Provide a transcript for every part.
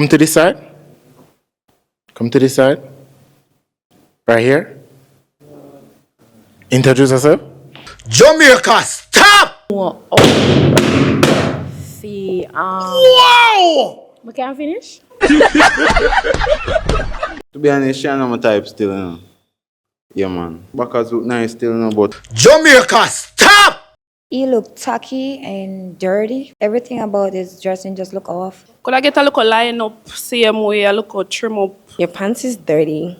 Come to this side. Come to this side. Right here. Introduce yourself. Jamaica, stop! See, Wow! we can't finish? To be honest, she ain't my type still, you know. Yeah, man. Backers look nice still, you know, but Jamaica, stop! He look tacky and dirty. Everything about his dressing just look off. Could I get a look line up, same way, a look trim up? Your pants is dirty.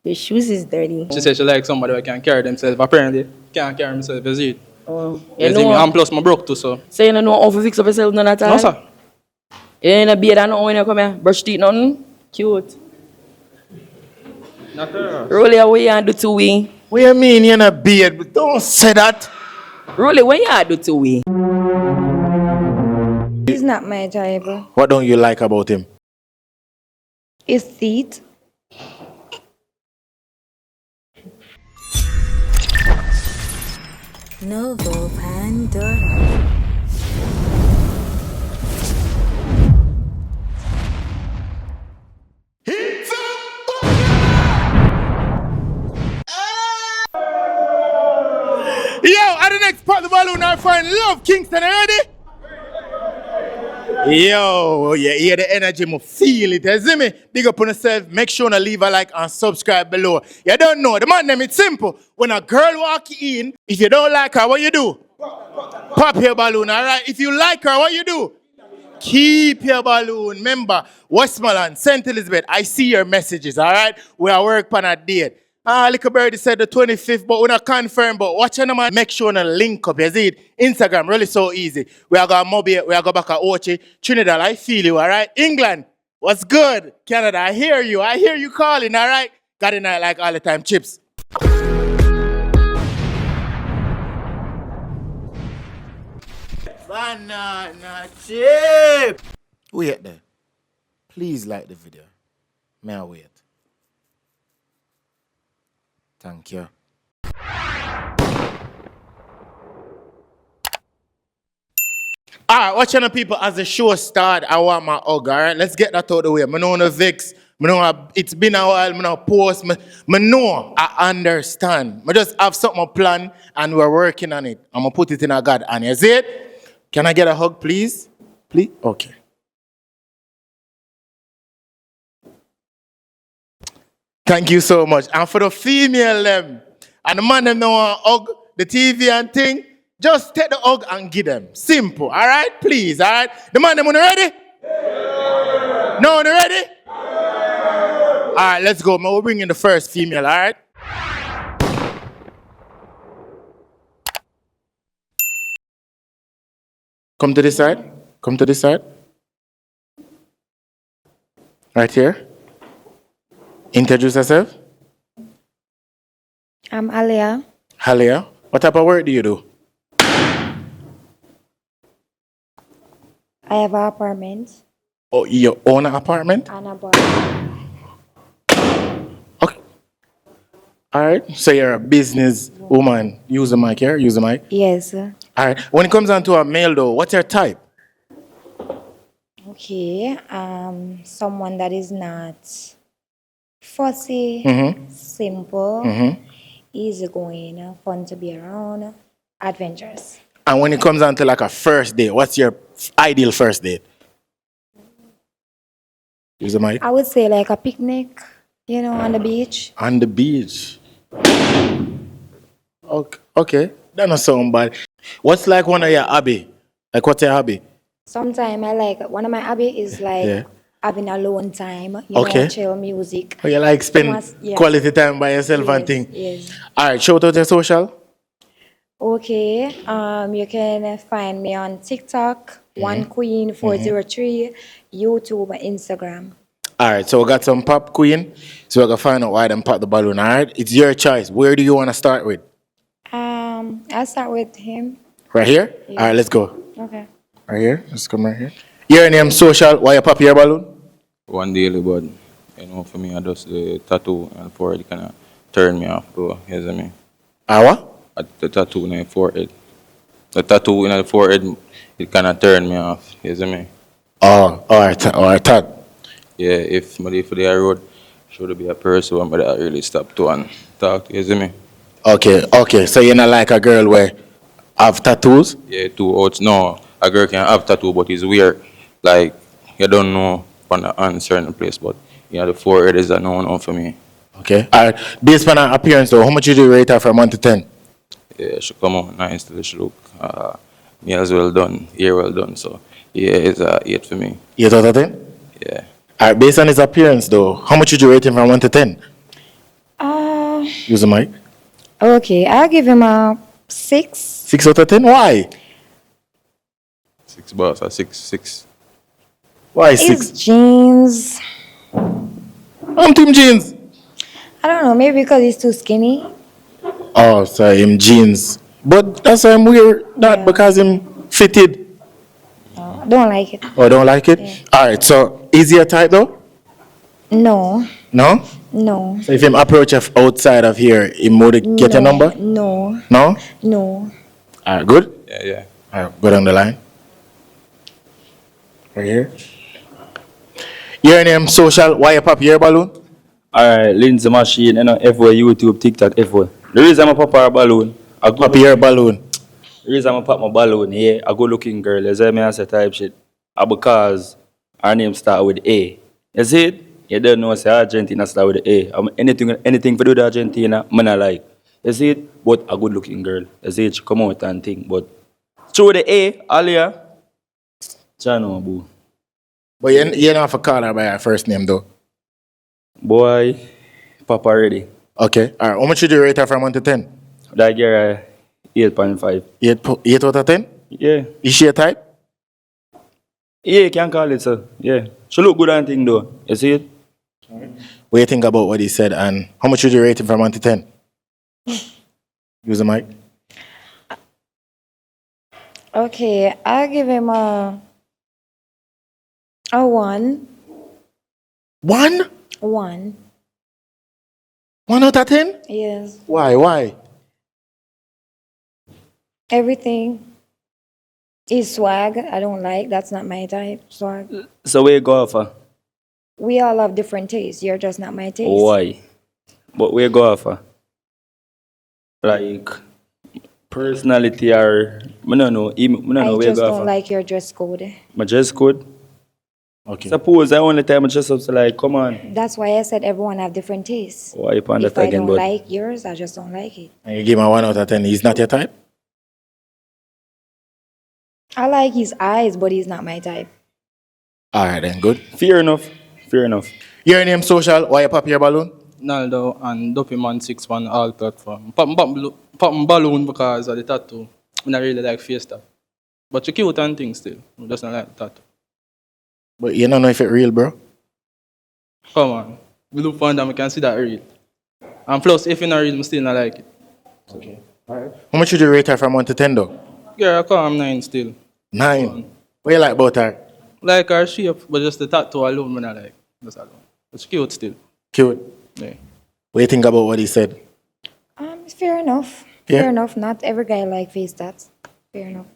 Your shoes is dirty. She said she like somebody who can carry themselves. Apparently, can't carry himself, is it? Oh, You see me? And plus, my broke too, so. So you don't know how to fix up yourself none at all? No, sir. You ain't a beard and nothing when you come here? Brush teeth, nothing? Cute. Not her. Roll it away and do two way. What you mean you're in a beard? But don't say that. Roll it when you do two way. He's not my type. What don't you like about him? His teeth. Novo Pandora. Yo, at the next part of the balloon, I find Love Kingston, you ready? Yo, you hear the energy, I feel it, you see me? Big up on yourself, make sure to leave a like and subscribe below. You don't know, the man name, it's simple. When a girl walk in, if you don't like her, what you do? Pop your balloon, all right? If you like her, what you do? Keep your balloon. Remember, Westmoreland, St. Elizabeth, I see your messages, all right? We are working on a date. Little Birdie said the 25th, but we're not confirmed. But watch your man, make sure to link up. You see it? Instagram, really so easy. We are going to Mobi, we are going back at Ochi. Trinidad, I feel you, all right? England, what's good? Canada, I hear you. I hear you calling, all right? Got it night like all the time. Chips. Banana chip. Wait there. Please like the video. May I wait? Thank you. Alright, watching the people as the show start, I want my hug, alright? Let's get that out of the way. I know the Vix, I know it's been a while, I know post, I know, I understand. I just have something planned and we're working on it. I'm gonna put it in a God and you see it? Can I get a hug, please? Please? Okay. Thank you so much. And for the female them, and the man them know want hug the TV and thing, just take the hug and give them. Simple, all right? Please, all right? The man them, ready? Yeah. No, you ready? Yeah. All right, let's go. We'll bring in the first female, all right? Come to this side. Come to this side. Right here. Introduce yourself. I'm Alia. Halia. What type of work do you do? I have an apartment Oh, you own an apartment? and a bar. Okay. All right. So you're a business woman. Use the mic here. Use the mic. Yes. All right. When it comes down to a male, though, what's your type? Okay. Someone that is not fussy, simple, easygoing, fun to be around, adventurous. And when it comes down to like a first date, what's your ideal first date? Use the mic. I would say like a picnic, on the beach. On the beach. Okay. That not sound bad. What's like one of your hobby? Like what's your hobby? Sometimes I like, one of my hobby is like Yeah. having alone time, Okay. chill music. Oh, you like spend Yeah. quality time by yourself and Yes, thing? yes. All right, shout out your social. Okay, you can find me on TikTok, OneQueen403, YouTube, Instagram. All right, so we got some pop queen. So we're going to find out why them pop the balloon, all right? It's your choice. Where do you want to start with? I'll start with him. Right here? All right, let's go. Okay. Right here? Let's come right here. Your name, social. Why you pop your balloon? one daily, but you know, for me, I just the tattoo and forehead kind of turn me off, though. You see me? What? The tattoo in the forehead. The tattoo in the forehead, it kind of turn me off. You see me? Oh, all right, Todd. Yeah, if I live for the road, should be a person who I really stop to and talk to, you see me? Okay. So you're not like a girl where have tattoos? Yeah, two outs. No, a girl can have tattoo, but it's weird. Like, you don't know on the hand certain place, but yeah, the forehead is a no for me. Okay. All right. Based on her appearance, though, how much would you rate her from 1 to 10? Yeah, she come out nice, she look nails well done, hair well done. So yeah, it's a 8 for me. 8 out of 10? Yeah. All right. Based on his appearance, though, how much would you rate him from 1 to 10? Use the mic. Okay, I'll give him a 6. 6 out of 10? Why? 6 bars or 6. Why His 6? jeans, Team jeans. I don't know, maybe because he's too skinny. Oh, sorry, him jeans. But that's why I'm weird. Not Yeah. because him fitted. I don't like it. Oh, don't like it? Yeah. All right. So, is he a type, though? No, No? no. So if him approach of outside of here, he would get no, a number? No, No? no. All right, good? Yeah. All right, go down the line. Right here. Your name, social, why you pop your balloon? Alright, Lindsay Machine, everywhere, YouTube, TikTok, everywhere. The reason I pop our balloon, Pop your balloon. the reason I pop my balloon, yeah, a good looking girl, you see me answer type shit. Because her name start with A. You see it? You don't know, say Argentina start with A. Anything for do with Argentina, man I like. You see it? But a good looking girl. You see it? She come out and think. But through the A, Alia, Chano, boo. But you don't have to call her by her first name, though. Boy, Papa ready. Okay. All right, how much would you rate her from 1 to 10? That girl, 8.5. 8 out of 10? Yeah. Is she a type? Yeah, you can call it so. Yeah. She look good and thing though. You see it? What do you think about what he said, and how much would you rate him from 1 to 10? Use the mic. Okay, I'll give him a 1. 1? 1. 1 out of 10? Yes. Why? Everything is swag. I don't like. That's not my type. Swag. So where you go for? We all have different tastes. You're just not my taste. Why? But where you go for? Like personality or I don't know. I don't know I where you just go don't for. like your dress code. My dress code. Okay. Suppose I only time I dress up so like, come on. That's why I said everyone have different tastes. Why you on If that I again, don't but like yours, I just don't like it. And you give him a 1 out of 10. He's not your type? I like his eyes, but he's not my type. All right, then, good. fair enough. Fair enough. Your name, social, why you pop your balloon? Naldo and Dopey Man 6 on all platform. Pop my balloon because of the tattoo. I don't really like face stuff. But you cute and things still. I just don't like the tattoo. But you don't know if it's real, bro. Come on. We look for them, we can see that real. And plus, if it's not real, I still not like it. Okay. All right. How much would you rate her from 1 to 10, though? Girl, I call him 9 still. 9. What you like about her? Like her shape, but just the tattoo alone, I not like. That's alone. It's cute still. Cute. Yeah. What do you think about what he said? It's fair enough. Yeah? Fair enough. Not every guy like face tats. Fair enough.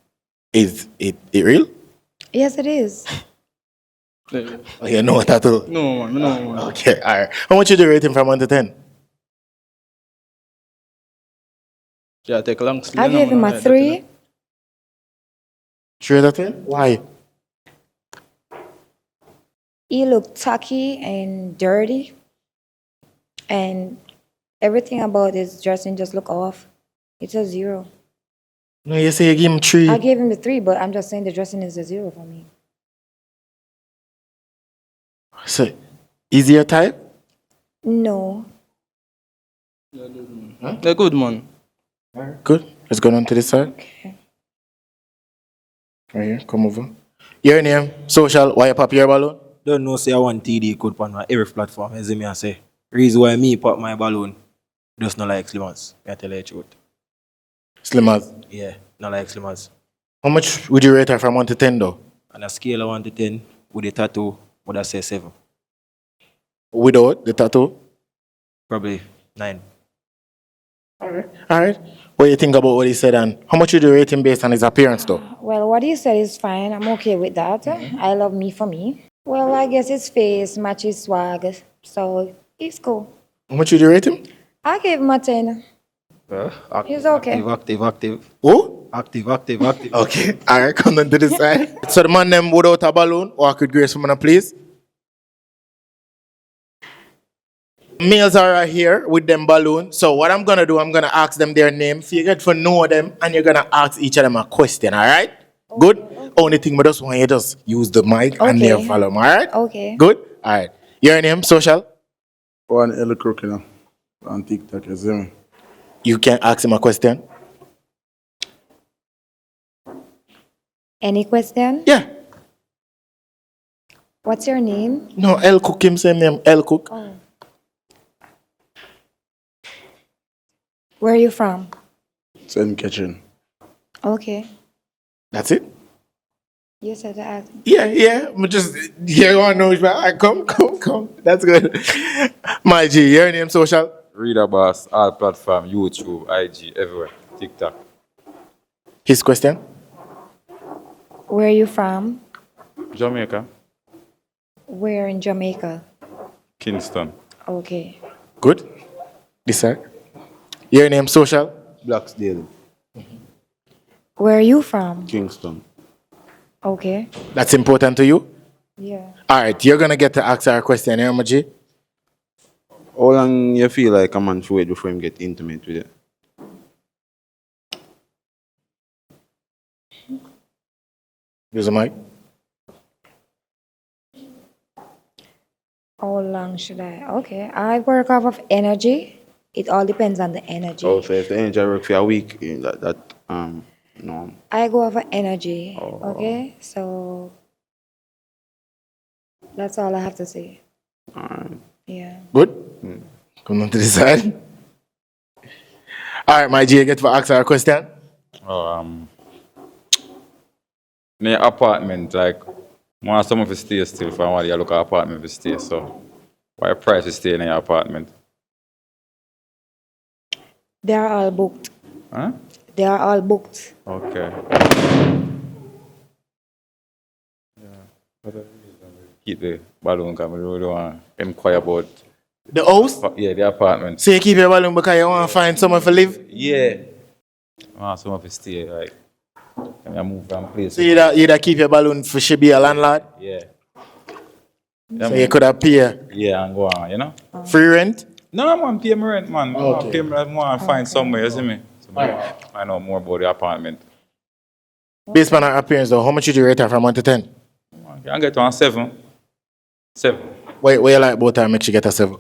Is it real? Yes, it is. Yeah. Oh, you know what that too? No, man. Okay, all right. How much would you rate him from 1 to 10? Yeah, take a long sleep. I gave him a 3. 3 out of 10? Why? He looked tacky and dirty. And everything about his dressing just looked off. It's a 0. No, you say you give him 3. I gave him the 3, but I'm just saying the dressing is a 0 for me. So, is he your type? No. They're good, man. Good. Let's go down to this side. Okay. Right here, come over. Your name, social, why you pop your balloon? Don't know say I want TD code on every platform, as me I say. Reason why me pop my balloon, just not like Slimmers. I tell you the truth. Slimmers. Yeah, not like Slimmers. How much would you rate her from 1 to 10 though? On a scale of 1 to 10, with a tattoo, would I say 7? Without the tattoo? Probably 9. Alright. What do you think about what he said, and how much would you rate him based on his appearance though? Well, what he said is fine. I'm okay with that. I love me for me. Well, I guess his face matches swag, so it's cool. How much would you rate him? I gave him a 10. He's okay. Active. Who? Active. Okay. All right, come on to the side. So the man them without a balloon, or could grace for me, please? Males are right here with them balloon. So what I'm gonna do, I'm gonna ask them their name. So you get to know them, and you're gonna ask each of them a question. All right? Good. Only thing, but just want you just use the mic and Okay. they follow. All right? Okay. Good. All right. Your name, social. One L Crook, you know, on TikTok, you see me? You can ask him a question. Any question? Yeah. What's your name? No, L Cook him same name. L Cook. Oh. Where are you from? Same kitchen. Okay. That's it. You said to ask. Yeah. I'm just you wanna know if I come. That's good. My G, your name, social. Reader Boss, all platform, YouTube, IG, everywhere, TikTok. His question. Where are you from? Jamaica, Where in Jamaica? Kingston. Okay. Good. This side. Your name, social. Blacksdale, Where are you from? Kingston. Okay. That's important to you. Yeah. All right, you're gonna get to ask our question, my G. How long you feel like a man should wait before him get intimate with it? Use the mic. How long should I? Okay. I work off of energy. It all depends on the energy. Oh, so if the energy work for a week, no. I go off of energy. Oh. Okay. So that's all I have to say. Alright. Yeah. Good. Come on to the side. All right, my G, you get to ask our question. In the apartment, like, want someone to stay still for one, you look at apartment to stay, so why price is stay in your apartment? They are all booked. Huh? They are all booked. Okay. Keep the balloon because I really want to inquire about The house. the apartment. So you keep your balloon because you want to find someone to live. Yeah. I want someone to stay, like, I move from place. So you keep your balloon for she be a landlord. Yeah. So you could have pay Yeah, and go on, you know? free rent. No, man, pay me rent, man. Okay. Pay me rent, man, find somewhere, you see me? So I know more about the apartment. Based on her appearance, though, how much would you rate her from 1 to 10? I can get to a 7. 7. Wait, you like both her make she get a 7?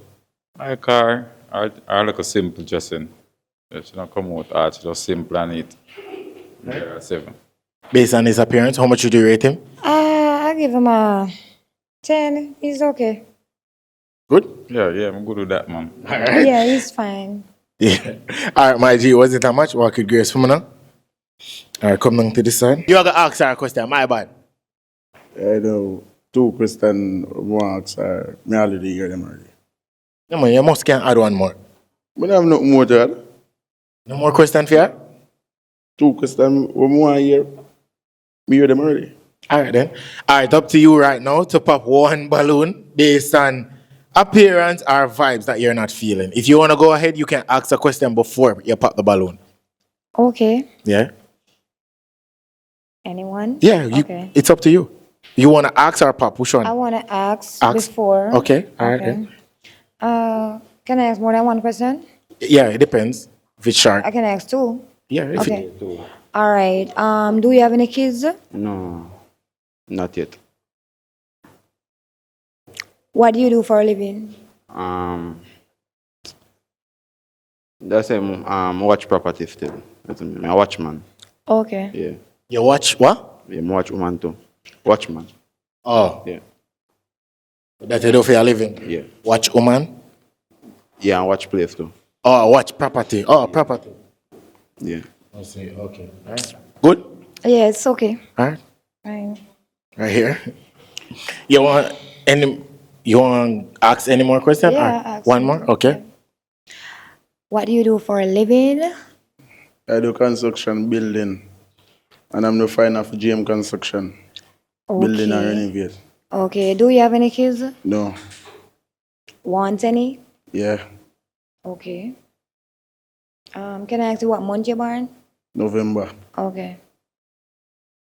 My car, I like a simple dressing. She don't come out hard, she just simple and neat. Yeah, a 7. Based on his appearance, how much would you rate him? I give him a 10. He's okay. Good? Yeah, I'm good with that, man. All right. Yeah, he's fine. Yeah. All right, my G, was it that much? What could grace for me now? All right, come down to this side. You are going to ask her a question, my bad. I know 2 questions once me already hear them already. No, man, you must can add one more. But I have nothing more to add. No more question for you? 2 questions more hear. Me hear them already. All right, then. All right, up to you right now to pop one balloon based on appearance or vibes that you're not feeling. If you want to go ahead, you can ask a question before you pop the balloon. Okay. Yeah? Anyone? Yeah, Okay. it's up to you. You want to ask or pop? Which one? I want to ask Ask. before. Okay, all right. Okay. Then. Can I ask more than one question? Yeah, it depends. If it's short. I can ask 2. Yeah, if Okay. All right. Do you have any kids? No, not yet. What do you do for a living? That's watch property still. That's me. I watchman. Okay. Yeah. You watch what? Yeah, I watch woman too. Watchman. Oh, Yeah. that you do for your living? Yeah. Watch woman? Yeah, and watch place too. Oh, watch property. Oh, property. Yeah. I see, okay. All right. Good? Yeah, it's okay. All right. Fine. Right here. You want to ask any more questions? Yeah, Or ask one me. more? Okay. What do you do for a living? I do construction building. And I'm the final for GM construction. Building and Okay. renovate. Okay. Do you have any kids? No. Want any? Yeah. Okay. Can I ask you what month you're born? November. Okay.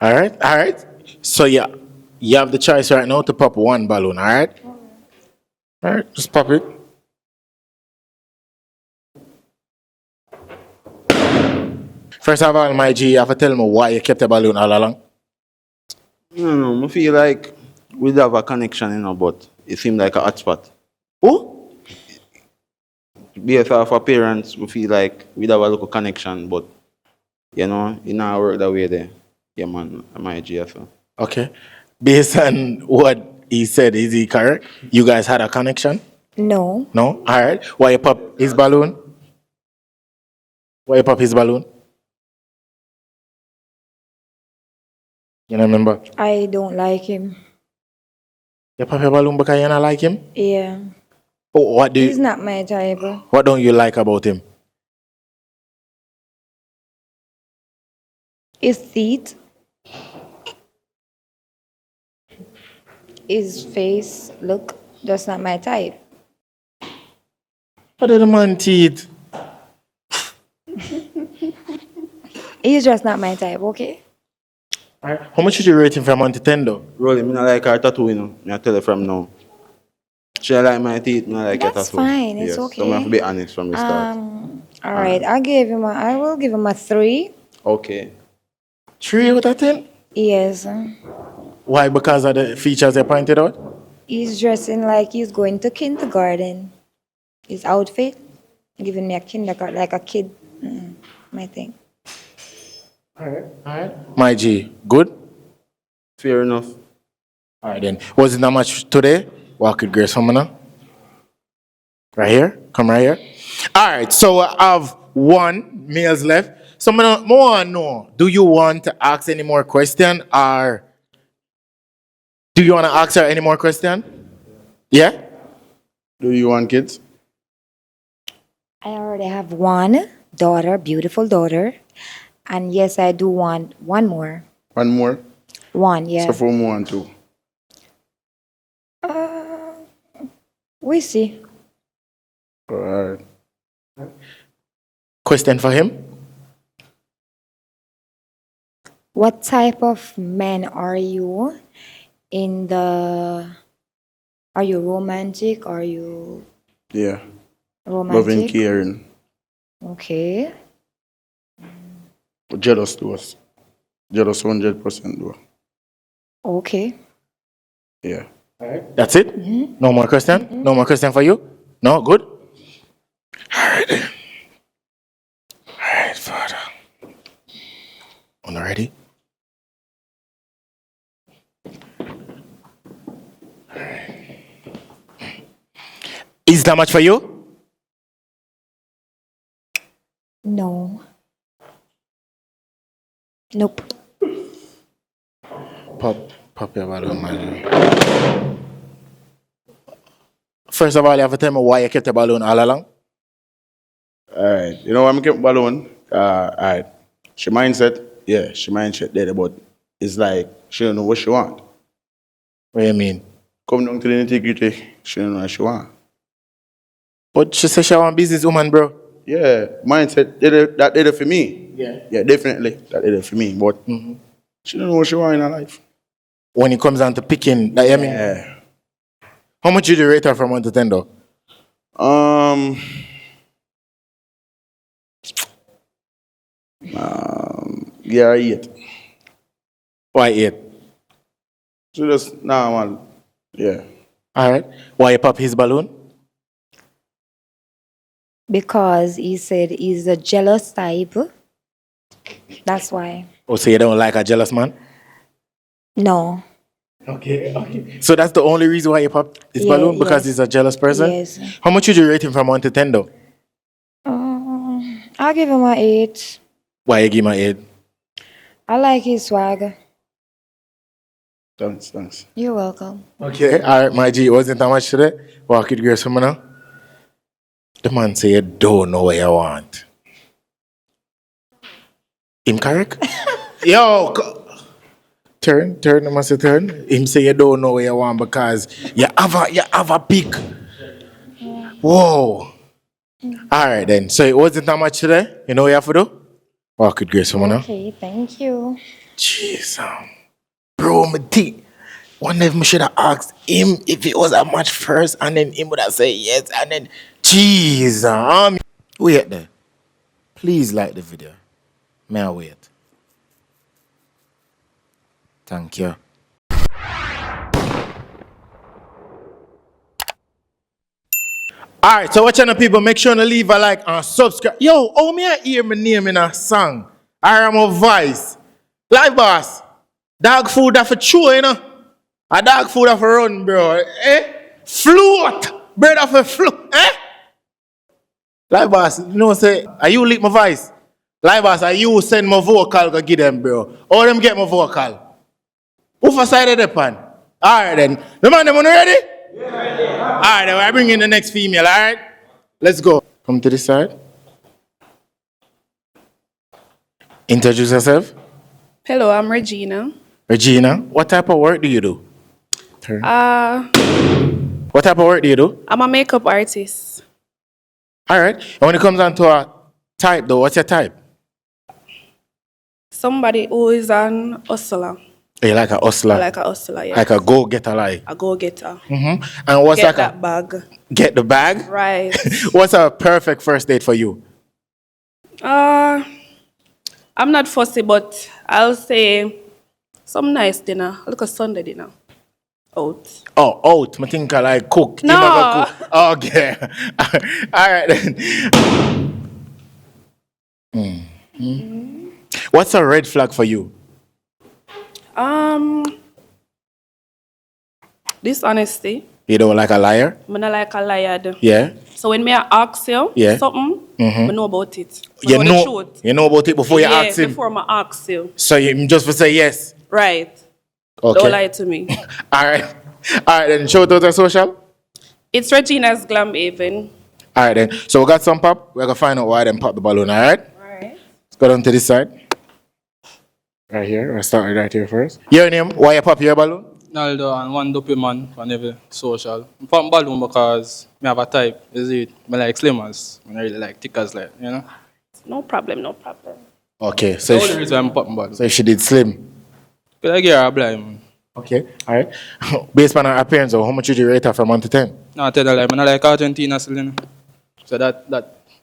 All right, all right. So yeah, you have the choice right now to pop one balloon. All right. All right, just pop it. First of all, my G, you have to tell me why you kept the balloon all along. I feel like we have a connection, but it seemed like a hotspot. Who? Based off our parents, we feel like we have a little connection, but it not work that way there. Yeah, man, my GFL. Okay. Based on what he said, is he correct? You guys had a connection? No. No? All right. Why you pop his balloon? Why you pop his balloon? You don't remember? I don't like him. You pop your balloon because you don't like him? Yeah. Oh, He's not my type. what don't you like about him? His teeth. His face, look, that's not my type. What are the man teeth? He's just not my type, okay? How much would you rate him from 1 to 10 though? Rolly, me not like her tattoo, I tell her from now. She like my teeth, me not like her That's tattoo. fine, it's Yes, okay. so I have to be honest from the start. All right, I will give him a 3. Okay. 3 out of 10? Yes. Why? Because of the features they pointed out? He's dressing like he's going to kindergarten. His outfit, giving me a kindergarten, like a kid. My thing. Alright. My G, good? Fair enough. Alright then. Was it not much today? Walk with Grace from now. Right here? Come right here. Alright, so I have 1 males left. So I want to know, do you want to ask any more question or do you want to ask her any more question? Yeah? Do you want kids? I already have 1 daughter, beautiful daughter. And yes, I do want 1 more. 1 more? 1, yeah. So 4 more and 2. We see. Alright. Question for him? What type of men are you are you romantic? Are you Yeah. romantic? Loving, caring. Okay. Jealous to us. Jealous 100% though. Okay. Yeah. That's it? No more question? No more question for you? No? Good? Alright then. Alright, Father. Are you ready? Is that much for you? No. Nope. Pop your balloon, man. First of all, you have to tell me why you kept the balloon all along. Alright. You know why I'm keep balloon? Alright. She mindset, yeah, she mindset there, but it's like she don't know what she want. What do you mean? Come down to the nitty-gritty, she don't know what she want. But she said she want businesswoman, bro. Yeah, mindset that did it for me. Yeah. Yeah, definitely. That did it for me. But she don't know what she want in her life. When it comes down to picking, that you mean? Yeah. How much would you rate her from 1 to 10 though? Yeah, 8. Why 8? So just man. Yeah. Alright. Why you pop his balloon? Because he said he's a jealous type. That's why. Oh, so you don't like a jealous man? No. Okay. So that's the only reason why you pop his Yeah, balloon? Because yes. he's a jealous person? Yes. How much would you rate him from 1 to 10 though? I'll give him an 8. Why you give him an 8? I like his swag. Thanks. You're welcome. Okay, alright, my G, it wasn't that much today. Walk it, Grace, from now. The man say you don't know what you want. Him correct? Yo, Turn, I must say turn. Him say you don't know where you want because you have a pick. Whoa. All right then. So it wasn't that much today. You know what you have to do? Walk with grace, woman. Okay, thank you. Jeez, bro, my teeth. Wonder if I should have asked him if it was a match first, and then him would have said yes, and then jeez, wait there. Please like the video. May I wait? Thank you. Alright, so watching the people, make sure to leave a like and subscribe. Yo, how me I hear my name in a song? I am a voice. Live boss. Dog food that for chew, you know? A dog food that for run, bro. Eh? Float. Bird that for float. Eh? Live boss, you know say, are you lick my voice? Live boss, are you send my vocal to give them, bro? Or them get my vocal? Who for side of the pan? Alright then. The man, them ready? Yeah. Alright, then I bring in the next female, alright? Let's go. Come to this side. Introduce yourself. Hello, I'm Regina. Regina, what type of work do you do? Turn. What type of work do you do? I'm a makeup artist. Alright. And when it comes down to a type though, what's your type? Somebody who is an hustler. You like a hustler? Like a hustler, yeah. Like a go-getter, like. A go-getter. And what's Get like that a bag. get the bag? Right. What's a perfect first date for you? I'm not fussy, but I'll say some nice dinner. Look at Sunday dinner. Out. Oh, out. I think I like cook. No. You never cook. Okay. All right then. What's a red flag for you? Dishonesty. You don't like a liar? I'm not like a liar. Yeah. So when me I ask you something, I know about it. You know about it before you ask him? Before I ask you. So you just for say yes? Right. Okay. Don't lie to me. All right. All right then. Show it out on social. It's Regina's Glam Haven. All right then. So we got some pop. We're going to find out why them pop the balloon. All right? All right. Let's go down to this side. Right here. We'll start right here first. Your name? Why you pop your balloon? Naldo and one dopey man on every social. I pop balloon because I have a type. Is it? I like slimmers. I really like thickers, like, you know? No problem, no problem. Okay. So That's the reason I'm popping balloon. so she did slim. But I get her blind, man. Okay. All right. Based on her appearance, how much would you rate her from 1 to 10? No, I tell you, like, I like Argentina still, you know? So that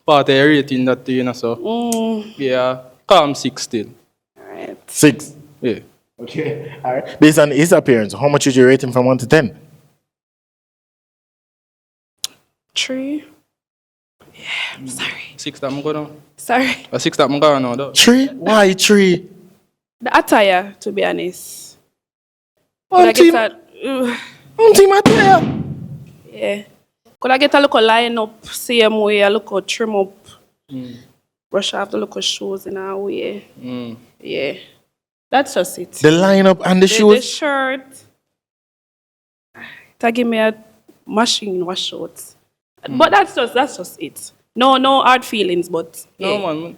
part of the rating that, you know, so. Yeah, calm 6 still. All right. 6. Yeah. Okay. All right. Based on his appearance, how much would you rate him from 1 to 10? 3. Yeah, I'm sorry. 6 that I'm going to. Sorry. 6 that I'm going now, though. 3? Why 3? The attire, to be honest. Could I get that? Yeah. Could I get a little line up, same way, a little trim up, brush off the little shoes in our way. Yeah. That's just it. The lineup and the shoes? The shirt. To give me a machine wash out. But that's just it. No hard feelings, but yeah. No, man.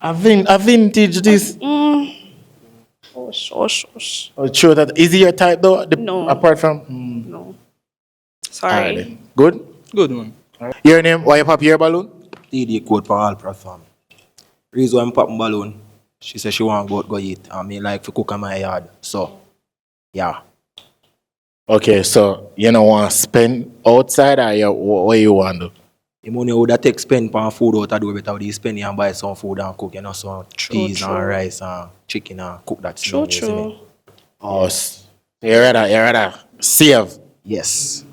A vintage this. Oh, shush. Oh, sure that is he your type though? No. Apart from No. Sorry. Alright. Good? Good, man. Your name? Why you pop your balloon? TD code for all platform. Reason why I'm popping balloon, she said she want to go eat and me like to cook in my yard. So, yeah. Okay, so you don't want to spend outside or what you want to do? The money would have take spend on food out of do better with spend and buy some food and cook, you know, some peas and rice and chicken and cook that. True. Oh, you rather save. Yes.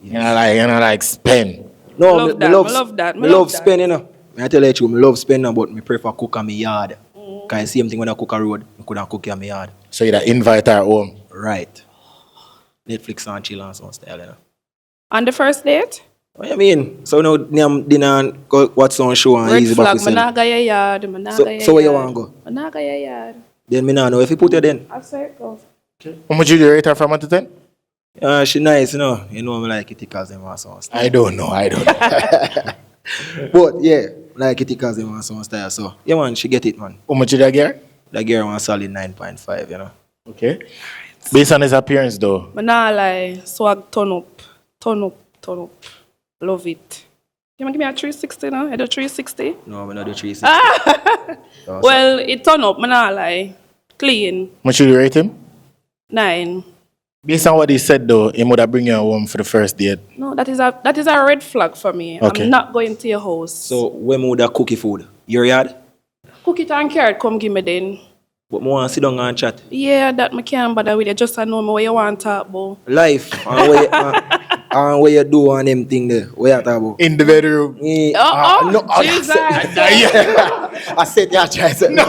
You know like spend. No, Love that. I love spend, you know. I tell you the truth, I love spend, but I prefer cook in my yard. Because same thing when I cook a road, I couldn't cook in my yard. So you invite her home. Right. Netflix and chill and some style, you know. On the first date? What you mean? So now dinner and go watch some show and Red easy flag, back to I go your yard. So where you want to go? I go your yard. Then me not know if you put her then. I say it goes. How much would you rate her from 1 to 10? She nice, you know. You know me like it because them want some style. I don't know. But yeah, like it because them want some style. So yeah man, she get it man. How much did I get? That girl want solid 9.5, you know. Okay. Based on his appearance, though. But nah lie, swag turn up. Turn up, turn up. Love it. You want to give me a 360 now? I do 360? No, I'm not do 360. Well, it turn up, man, nah lie. Clean. What should you rate him? 9. Based on what he said, though, he would have bring you home for the first date. No, that is a red flag for me. Okay. I'm not going to your house. So, when would that cookie food? Your yard? Cook it and carrot, come give me then. But I want to sit down and chat. Yeah, that me can't bother with you. Just to know me what you want to talk about. Life, and what you do on them thing there. Where you talk about? In the bedroom. Jesus. I said, yeah, try to. No.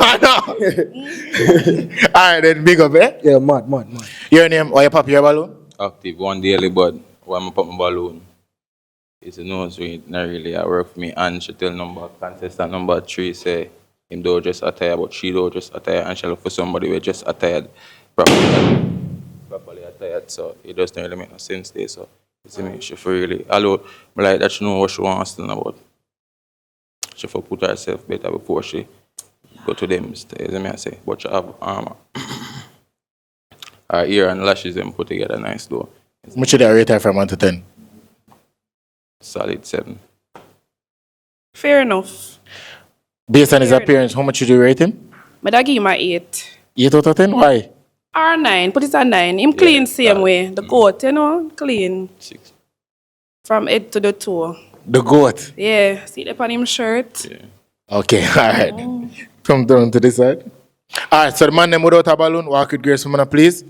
All right, then, big up, eh? Yeah, mad. Your name, why you pop your balloon? Active one daily, but when I pop my balloon, it's a nose ring. Not really. I work for me. And she tell number contestant number 3 say him do just attire, but she do just attire, and she look for somebody who just attired properly attired. So it doesn't really make no sense there. So it's me. She for really, although I like that she know what she wants to know about. She for put herself better before she go to them. Is me I say, but she have armor. Her ear and lashes them put together nice though. How much should I rate her from 1 to 10? Solid 7. Fair enough. Based on his appearance, how much should you rate him? But I give him a 8. 8 out of 10? Why? Or 9. Put it at 9. Him clean same way. The goat, you know, clean. 6. From head to the toe. The goat. Yeah. See the on him shirt? Yeah. Okay, all right. Come down to this side. All right, so the man named without a balloon, walk with grace, woman, please.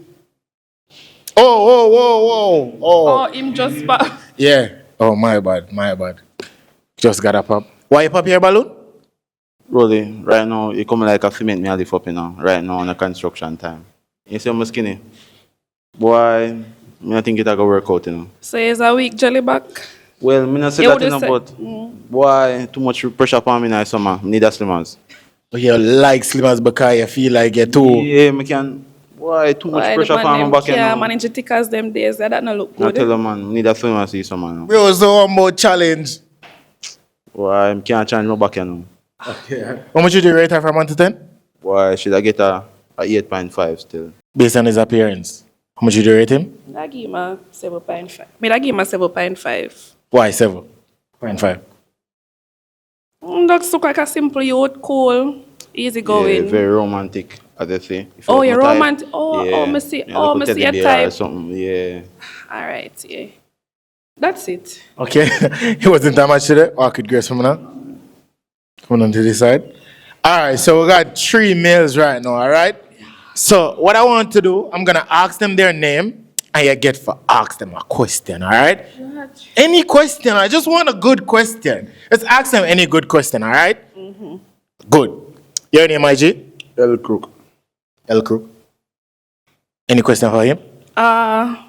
Oh. Oh, him just back. Yeah. Oh, my bad. Just got a pop. Why you pop your balloon? Rolly, right now, you come like a cement me a lift up, you know, right now on a construction time. You see I'm skinny? Boy, I think it a go work out, you know. So he's a weak jelly back. Well, I not say You that, you know, would've but boy, too much pressure upon me now, summer. I need a slimmers. Oh, you like slimmers because you feel like you're too... Yeah, I can. Boy, too much pressure upon my back, you Yeah, know. manage to thick as them days. That not look I good. tell you, man, I need a slimmers see summer now. Bro, so one more challenge. Boy, I can't change my back, you know. Okay. How much would you rate her from 1 to 10? Boy, should I get a 8.5 still? Based on his appearance. How much would you rate him? I give him a 7.5. I give him a 7.5. Why 7.5? Looks look like a simple youth, cool, easy going. Yeah, very romantic, as they say. If Oh, like you're my type, romantic. Oh, me see. yeah, Oh, like me a see your teddy bear or type. something, yeah. All right, yeah. That's it. Okay. It wasn't that much today. Walk with grace, woman. Come on to this side. All right, so we got 3 males right now, all right? So what I want to do, I'm going to ask them their name, and you get to ask them a question, all right? Any question. I just want a good question. Let's ask them any good question, all right? Mm-hmm. Good. Your name, IG? L Crook. L Crook. Any question for him?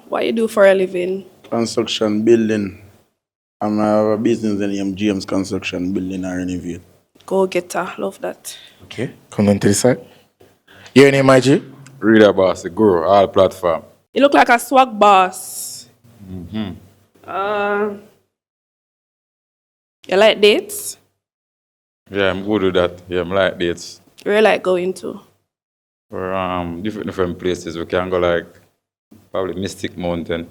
What you do for a living? Construction, building. I have a business in James Construction, building and renovate. Go getter. Love that. Okay. Come on to this side. Your name, IG? Reader boss, the guru, all platform. You look like a swag boss. Mm-hmm. You like dates? Yeah, I'm good with that. Yeah, I'm like dates. Where you like going to? For different places. We can go like probably Mystic Mountain.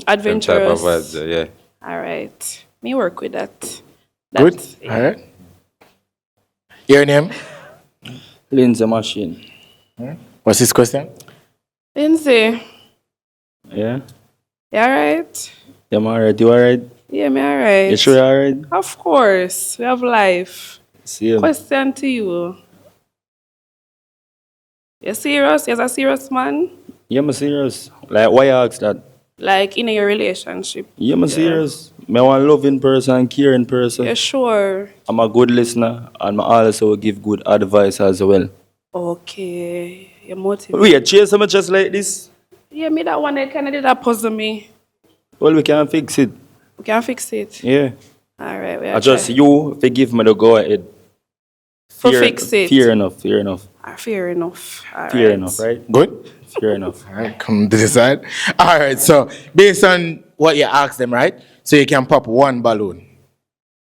Adventurous. Them type of vibes there, yeah. All right. Me work with that. Good. All right. Your name? Lindsay Machine. What's his question? Lindsay, Yeah? you alright? Yeah, I'm alright. You alright? Yeah, me alright. You sure you alright? Of course. We have life. See you. Question to you. You serious? You're a serious man? Yeah, I'm serious. Like, why you ask that? Like in your relationship? Yeah, I'm serious. Me want loving person, caring person. You sure? I'm a good listener and I also give good advice as well. Okay. You're motivated. Wait, chase someone just like this? Yeah, me that one that kind of did that puzzle me. Well, we can fix it. We can fix it. Yeah. All right. We I just you forgive me to go ahead. For fix it. Fair enough. Fair enough. Fair enough. All Fair right. enough, right? Good? Fair enough. All right, come to this side. All right, so based on what you asked them, right? So you can pop 1 balloon.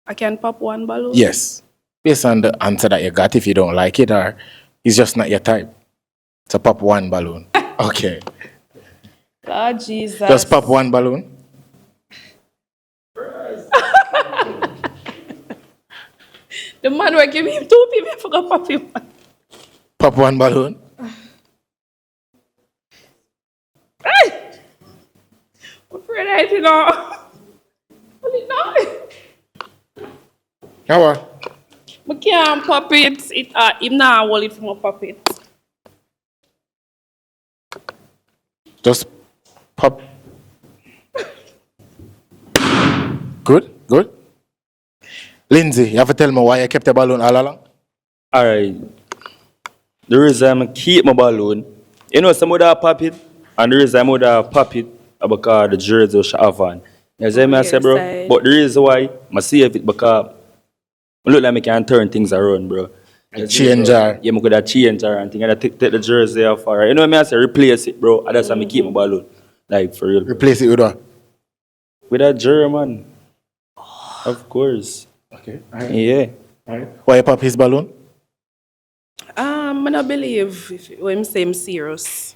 I can pop 1 balloon? Yes. Based on the answer that you got, if you don't like it or it's just not your type. So pop 1 balloon. Okay. Lord Jesus. Just pop one balloon. The man will give him 2 people, I forgot pop him. Pop one balloon. Hey! I'm afraid I did not. What did not? How are? I can't pop it. Him now hold it from a pop it. Just pop. Good, good. Lindsay, you have to tell me why you kept the balloon all along? Alright. The reason I keep my balloon, you know, some would have pop it, and the reason I would have pop it is because the jersey was have on. You see me, I say, bro? side. But the reason why I save it because I look like I can turn things around, bro. You see, Change bro? her. Yeah, I could have change her and thing, and I take the jersey off her. You know what I say? Replace it, bro. And that's why I keep my balloon. Like, for real. Replace it with what? With a German. Of course. Okay. Yeah. Why you pop his balloon? I don't believe when him say him serious.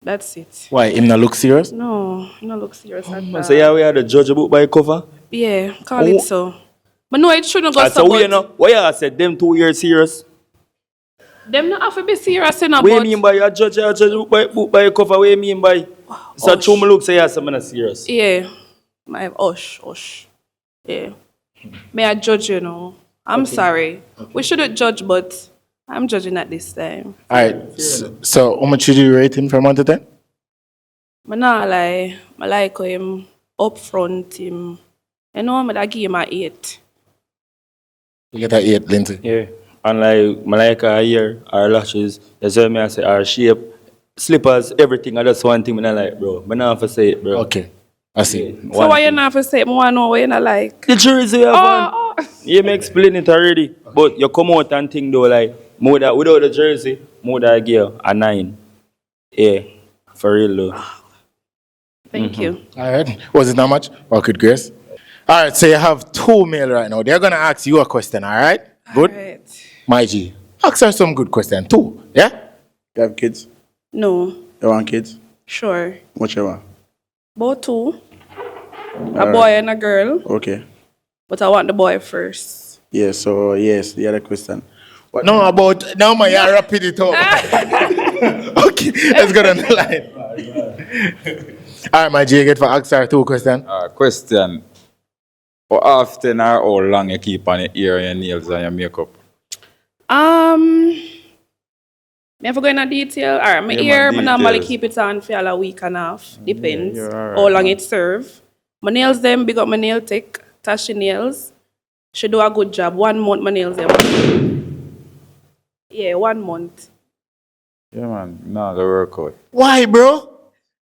That's it. Why? Him not look serious? No, he don't look serious at all. So yeah, we are the judge a book by cover. Yeah, call it so. But no, it shouldn't go And so. so we But know why you said them 2 years serious? them not have to be serious enough. What you mean by a judge book by cover? What you mean by? So true me look say yes, I'm not serious. Yeah, my hush. Yeah, may I judge you know? I'm sorry. We shouldn't judge, but I'm judging at this time. Alright. So how much did you rate him from 1 to 10? I not lie. I like him up front him. You know, I give him a 8. You get an 8, Lindsay. Yeah. And like Malika hair, our lashes, you see me I say our shape, slippers, everything. I just one thing I like, bro. But now I have to say it, bro. Okay. I see. So why you not for say more know what you not like? The jersey you have on. You may explain it already. But you come out and think though like more that without the jersey, more that I give a 9. Yeah. For real though. Thank you. Alright. Was it not much? Good, Grace. Alright, so you have 2 male right now. They're gonna ask you a question, alright? Good? Alright. My G. Ask her some good question. 2. Yeah? You have kids? No, You want kids? sure. What you want? About 2. A boy and a girl. Okay. But I want the boy first. Yeah, so yes, the other question. What No, about now my you rapid it up. Okay, let's go on the line. Alright, my G, you get for ask her 2 questions. Question. How often or how long you keep on your ear, your nails, and your makeup? Me have to go in a detail. Alright, my Yeah, ear, man, I normally details. keep it on for a week and a half. Depends you're alright, how long man. it serve. My nails them, big up my nail tech, Tashi Nails. She do a good job. 1 month my nails them. Yeah, 1 month. Yeah, man. Nah, go work out. Why, bro?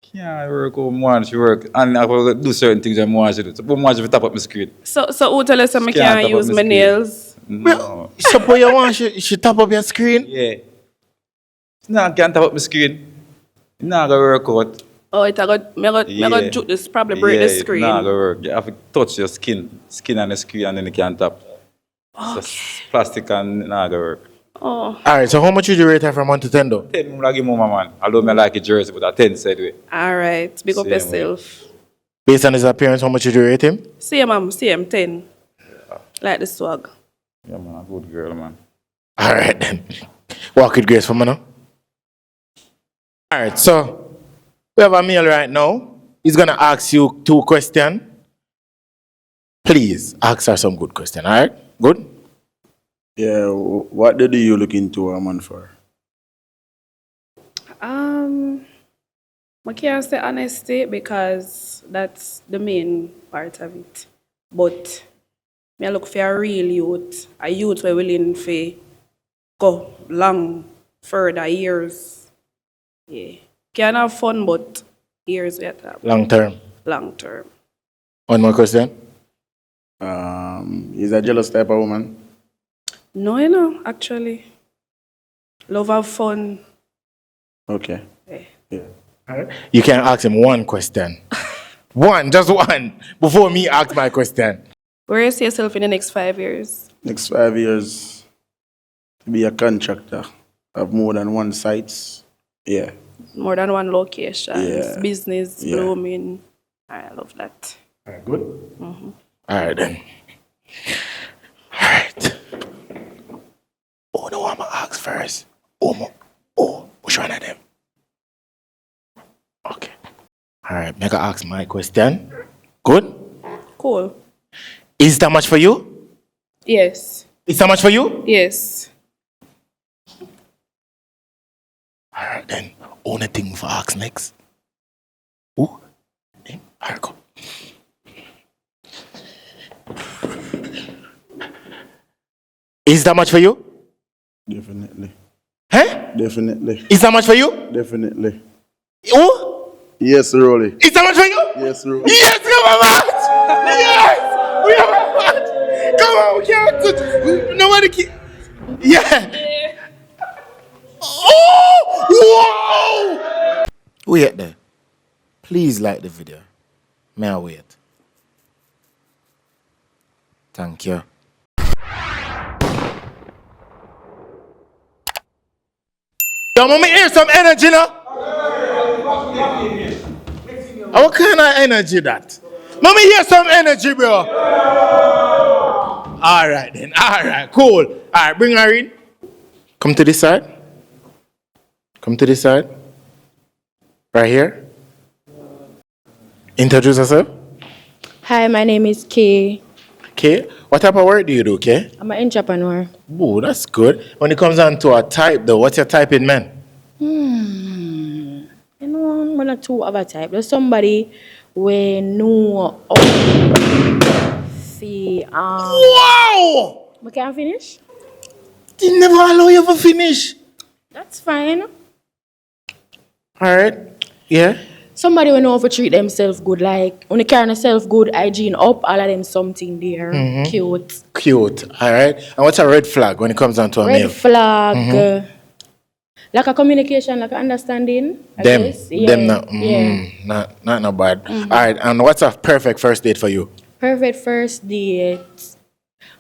Can't work out more she work. And I will do certain things I want to do. So, put more to top up my screen. So who tell us I Can't can't top up use my my screen. nails? No. So what you want, she tap up your screen? Yeah. Nah, can't top up my screen. Nah, go work out. Oh, it I got juke this, probably break the screen. Nah, go work. You have to touch your skin on the screen, and then you can tap. So it's plastic and nah, go work. Oh, Alright, so how much would you rate her from 1 to 10 though? 10, I'm give mama man. Although I like a jersey, but a 10 said way. all right. Big up Same yourself. Based on his appearance, how much would you rate him? Same 10. Like the swag. Yeah, man, a good girl, man. Alright then. Walk with Grace for me now. Alright, so we have a male right now. He's gonna ask you 2 questions. Please ask her some good question, alright? Good? Yeah, what do you look into a man for? I can't say honesty because that's the main part of it. But me I look for a real youth. A youth who willing to go long, further years. Yeah. Can have fun, but years we have to have. Long term. Long term. One more question. Is a jealous type of woman? No, you know, actually. Love have fun. Okay. Yeah. You can ask him 1 question. Just one, before me ask my question. Where do you see yourself in the next 5 years? Next 5 years, to be a contractor, have more than 1 sites. Yeah. more than one location. Yeah. Business Yeah. blooming. I love that. All right, good. Mm-hmm. All right, then. All right. Oh, no, I'm going to ask first. Which one of them? Okay. All right, I'm going to ask my question. Good? Cool. Is that much for you? Yes. Is that much for you? Yes. All right, then. Only thing for ask next. Ooh. All right, go. Is that much for you? Definitely. Huh? Definitely. Is that much for you? Definitely. Who? Yes, Rolly. Is that much for you? Yes, Rolly. Yes, come on, match! Yes! We have a match! Come on, we can't. Nobody can. Yeah! Oh! Whoa! Wait there. Please like the video. May I wait? Thank you. Yo, let me hear some energy now. What kind of energy that? Let me hear some energy, bro. All right then. All right, cool. All right, bring her in. Come to this side. Come to this side. Right here. Introduce yourself. Hi, my name is Kay. Okay. What type of work do you do, okay? I'm an entrepreneur. Oh, that's good. When it comes down to a type, though, what's your type in men? You know, I'm not too of a type. There's somebody we know see Wow! We can't finish? They never allow you to finish. That's fine. All right. Yeah. Somebody we know how to treat themselves good, like when they carry themselves good, hygiene up, all of them something there. Mhm. Cute. Cute. All right. And what's a red flag when it comes down to a male? Red flag. Mhm. Like a communication, like a understanding. I Them. guess. Yeah. Them not. Yeah. Not bad. Mhm. All right. And what's a perfect first date for you? Perfect first date.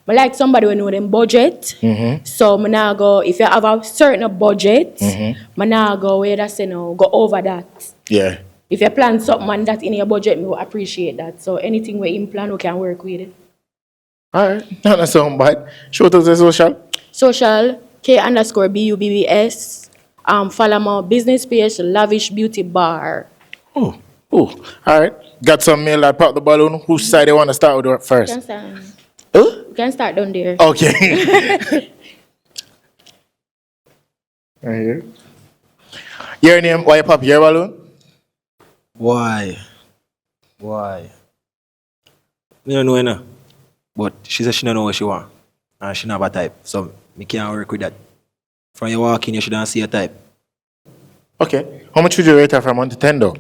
I like somebody who know them budget. Mm-hmm. So I now go, if you have a certain budget, Mm-hmm. I now go where that's go over that. Yeah. If you plan something and that in your budget, we will appreciate that. So anything we in plan, we can work with it. All right. Not sound bad. Show to the social. Social, K_BUBBS. Follow my business page, Lavish Beauty Bar. Oh. All right. Got some male that pop the balloon. Whose side they want to start with first? You can start, Huh? you can start down there. Okay. Right here. Your name, why you pop your balloon? Why? Me don't know, you know. But she said she don't know what she want. And she not have a type. So me can't work with that. From you walk in, you shouldn't see a type. Okay. How much would you rate her from 1 to 10 though?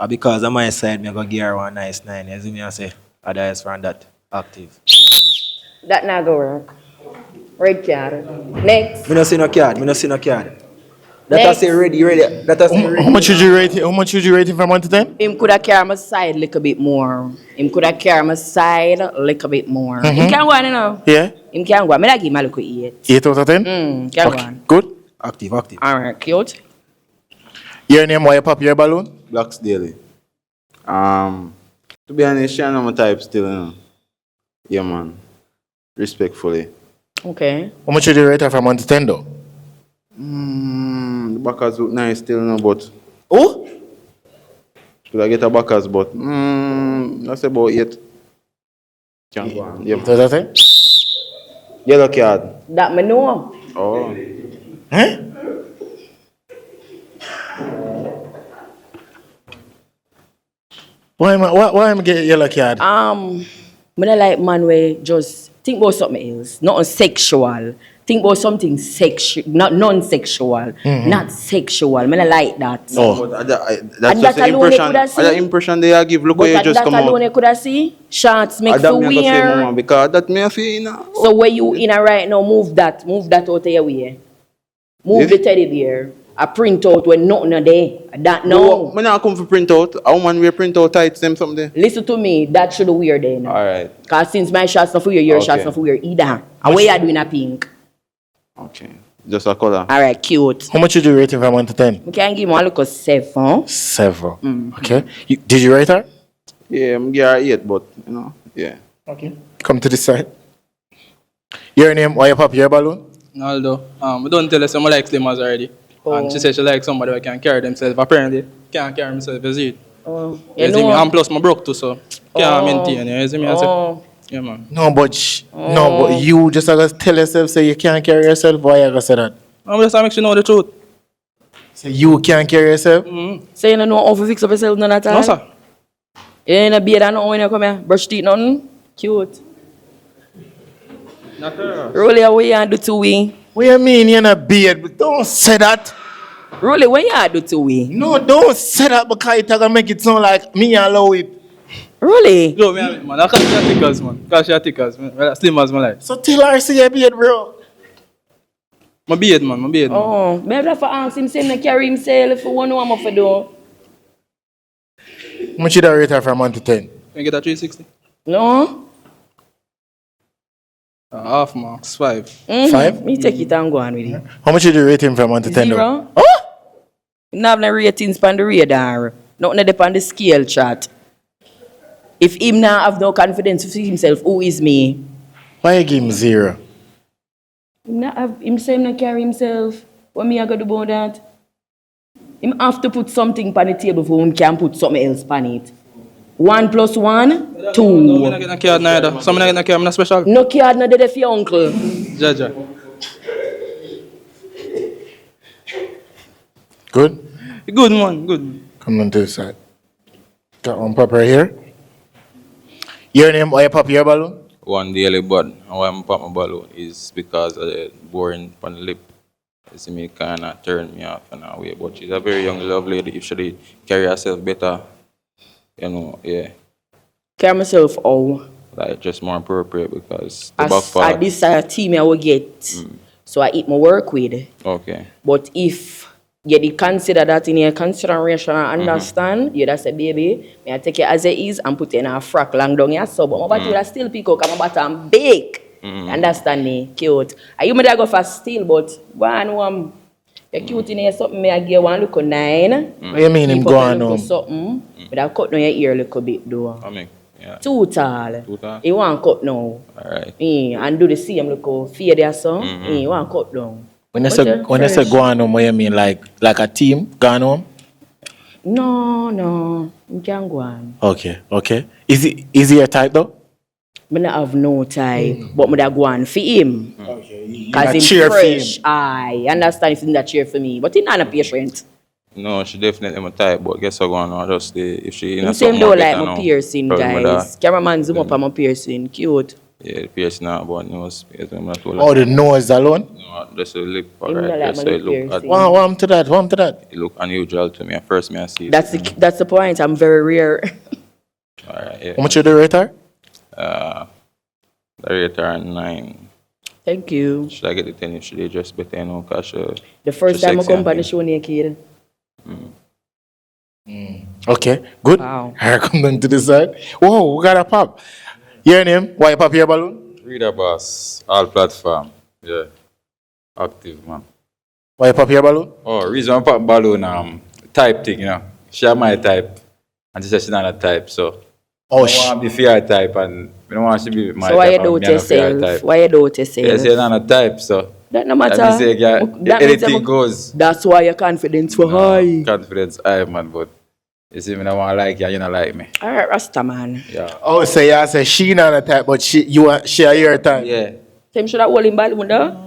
Because on my side, me go give her one nice 9. As me I say, otherwise from that active. That not go work. Red card. Next. Me no see no card. That I Next. say ready. That I say ready. How much would you rate it? How much would you rate it from 1 to 10? Him could have carried my side a little bit more. Him can go on, you know. Yeah. Him can go on. Me like him a little 8. 8 out of 10? Can go Okay. on. Good. Active. Alright, cute. Your name, why you pop your balloon? Blacks Daily. To be honest, she know my type still, you know. Yeah, man. Respectfully. Okay. How much would you rate her from 1 to 10 though? The backers look nice still, you know, but... Oh? Should I get a backers, but... That's about 8. Can't go on. Yeah. What does that say? Yellow card. That me know. Oh. Huh? Why am I get yellow card? Me not like man where just think about something else. Not sexual. Think about something sexual, not non-sexual, not sexual. Me not like that. Oh. That's And just that the alone you impression. coulda see. That impression they give. Look But where you just that come alone out. you could see. Shots make That you me I go say, weird. mama, because that me I feel, you know. So where you in a right now, move that out of your way. Move Yes. the teddy bear. A print out when nothing are there. That no. No, I not come for print out. A woman wear print out tights, them something there. Listen to me, that should wear then. Alright. Cause since my shots not for your Okay. shots not for your either. And where you doing a pink? Okay. Just a color. All right, cute. How much would you rate him from 1 to 10? We can give him a look of 7. 7. Okay. Did you rate her? Yeah, I'm give her 8, but you know, yeah. Okay. Come to this side. Your name, why you pop your balloon? Although, we don't tell her someone like slimmers already. And she said she like somebody who can carry themselves. Apparently, can't carry himself, you see it. You see me? know- And plus, my broke too, so can't maintain. You see me? I say, yeah, man. No, but you just gotta tell yourself, say you can't carry yourself. Why you gotta say that? I'm just make sure you know the truth. Say you can't carry yourself? So you don't know how to fix up yourself none at all? No, sir. You ain't a beard and nothing when you come here? Brush teeth, nothing? Cute. Not her. Rolly, what you do to we? What you mean you're in a beard? But don't say that. Rolly, what you do to we? No, don't say that because it's gonna make it sound like me allow it. Really? No, man. I can't share tickers, man. Can't share tickers, man. Well, slim as my life. So tell her see your beard, bro. My beard, man. My beard, man. Oh, maybe I for ask him, say, carry himself for one one for do. How much you da rate her from 1 to 10? Can you get a 360? No? Half marks, 5. 5? Me take it and go on with it. How much did you rate him from 1 to 10? though? 0. You don't have no ratings on the radar. Nothing up on the scale chart. If him now have no confidence with himself, who is me? Why you give him 0? Him not have him say him not carry himself. What me I got to do about that? Him have to put something on the table for him can put something else on it. 1 plus 1, 2. No, I'm not getting a card neither. Some not getting a card, I'm not special. No card, no dead for your uncle. Jaja. Good? Good, man. Good. Come on to the side. Got one pop right here. Your name, why you pop your balloon? One daily bud. And why I pop my balloon is because of the boring on the lip. You see me kind of turn me off in a way. But she's a very young, lovely lady. If she carry herself better, you know, yeah. Carry myself out. Like just more appropriate because the As back part. this team I will get. So I eat my work with. Okay. But if you did consider that in your consideration and understand, you just say, baby, may I take it as it is and put it in a frock long down your sub. But my body will still pick up and my bottom big. Understand me? Cute. I you may go for still, but one you're cute in here something may I give one look of 9. What you mean him Keep go up a on little home? something. But I cut down your ear a little bit though. I mean, yeah. Too tall. Too tall? You want cut now. Alright. And do the same look of fade there so. You want cut down. When you say go on home, what you mean? Like a team go on home? No. You can go on. Okay. Is he your type though? I don't have no type, but I go on for him. Okay. Because he's cheer for him. fresh. I understand if he's not cheer for me. But he's not a patient. No, she definitely my type, but guess what going on? Just if she in Him a same something though more like better my now, piercing, probably with guys. Cameraman zoom up on my piercing. Cute. Yeah, the piercing now about nose space. I'm not Oh, the nose alone? No, just the lip. Him Alright, not like just my so it lip look. piercing. Warm to that. It look unusual to me. At first, me I see. That's the point. I'm very rare. Alright, yeah. How much you the rate her? The rate her 9. Thank you. Should I get the 10 if she did just better, you know, cause The first she time I sexy come on and the show naked. Okay, good. Wow. Here, come down to the side. Whoa, we got a pop. Your name? Why you pop your balloon? Reader boss, all platform. Yeah. Active, man. Why you pop your balloon? Oh, reason I pop balloon, type thing, you know. She have my type. And she said she's not a type, so. I don't want to be fair type and I don't want she be my So why you type. do and it me not fair yourself? type. Why you do it yourself? Yes, you're not a type, so. That no matter. That means say, yeah, That means anything I'm- goes. That's why your confidence for high. Confidence high, man, but you see me, I want to like you, you don't like me. Alright, Rasta man. Yeah. Oh, so you say she not a type, but she are your type. Yeah. Same should have hold him balloon though.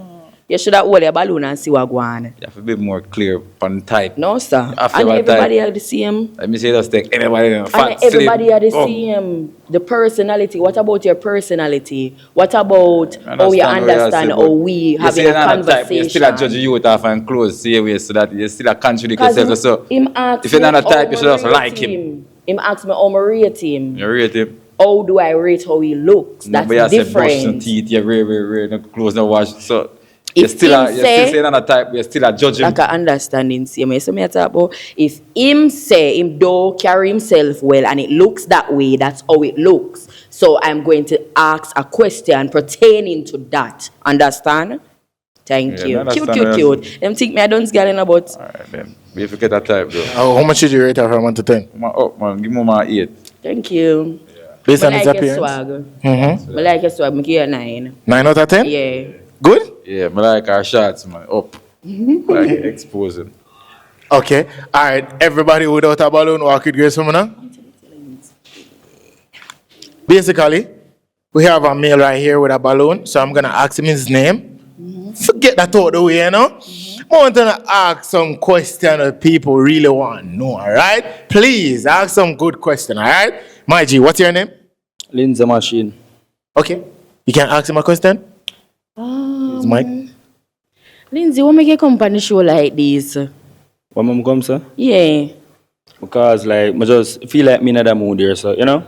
You should have hold your balloon and see what go on. You have to be more clear on type. No sir. After And what everybody type? are the same. Let me say just take anybody in fat, And everybody slim. are the Oh. same. The personality. What about your personality? What about how you what understand say, how but we you having say a you're not type, you still a judge conversation? you off and close, see way so that you still a contradict Because yourself. So him asked if you're not me a type, how you should I also rate like him. Him asked me how I rate him. You rate him. How do I rate how he looks? No, That's but you say brush no different. teeth, you very, no clothes, no wash. So If you're still him you're say- still saying another type, you're still a judge him. Like I understand in same way. So me I talk about if him say him don't carry himself well and it looks that way, that's how it looks. So I'm going to ask a question pertaining to that. Understand? Thank Yeah, you. me Cute, understand cute, cute. Them think me I don't girl in a butt. Alright, then. We forget that type, though. How much did you rate her from 1 to 10? Man, up, man. Give me my 8. Thank you. Based on I his like your appearance? swag. Mm-hmm. I like your swag. I give you a 9. 9 out of 10? Yeah. Good? Yeah, I like our shots, man. Up. Like exposing. Okay. All right. Everybody without a balloon, walk it grace from now. Basically, we have a male right here with a balloon, so I'm gonna ask him his name. Forget that out the way, you know. I want to ask some question that people really want to know. All right, please ask some good question. All right, my G, what's your name? Lindsay Machine. Okay, you can ask him a question. It's Mike. Lindsay, what make you come on the show like this? When mom come, sir? Yeah. Because like I just feel like me in that mood here, so you know.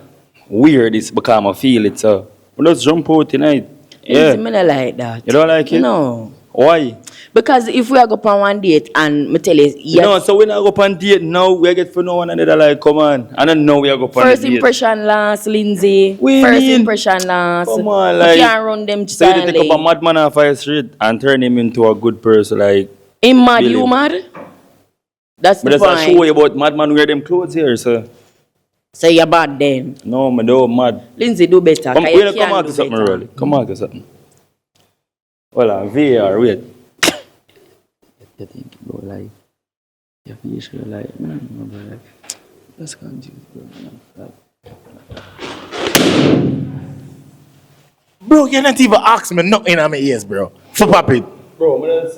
Weird is because I feel it, so we just jump out tonight. Yeah. Lindsay, me not like that. You don't like it? No. Why? Because if we are go on one date and me tell you, You know, so we not go on date now, we get to know one another like, come on. I don't know we are go on first date. impression last, Lindsay. We First mean? impression last. Come on, You like. can't run them So you silently. take up a madman off the street and turn him into a good person, like. Him mad, Billy. you mad? That's But the that's point. a show you about madman wear them clothes here, sir. So you're bad then. No, I don't mad. Lindsay, do better. Come, 'cause wait, you come can't out do to something, better. really. Come out to something. Hold on, VR, wait. You think, bro, like, you feel sure, like, man, bro, like, that's confused, bro, man. Bro, you're not even asking me nothing on my ears, bro. For papi. Bro, man, that's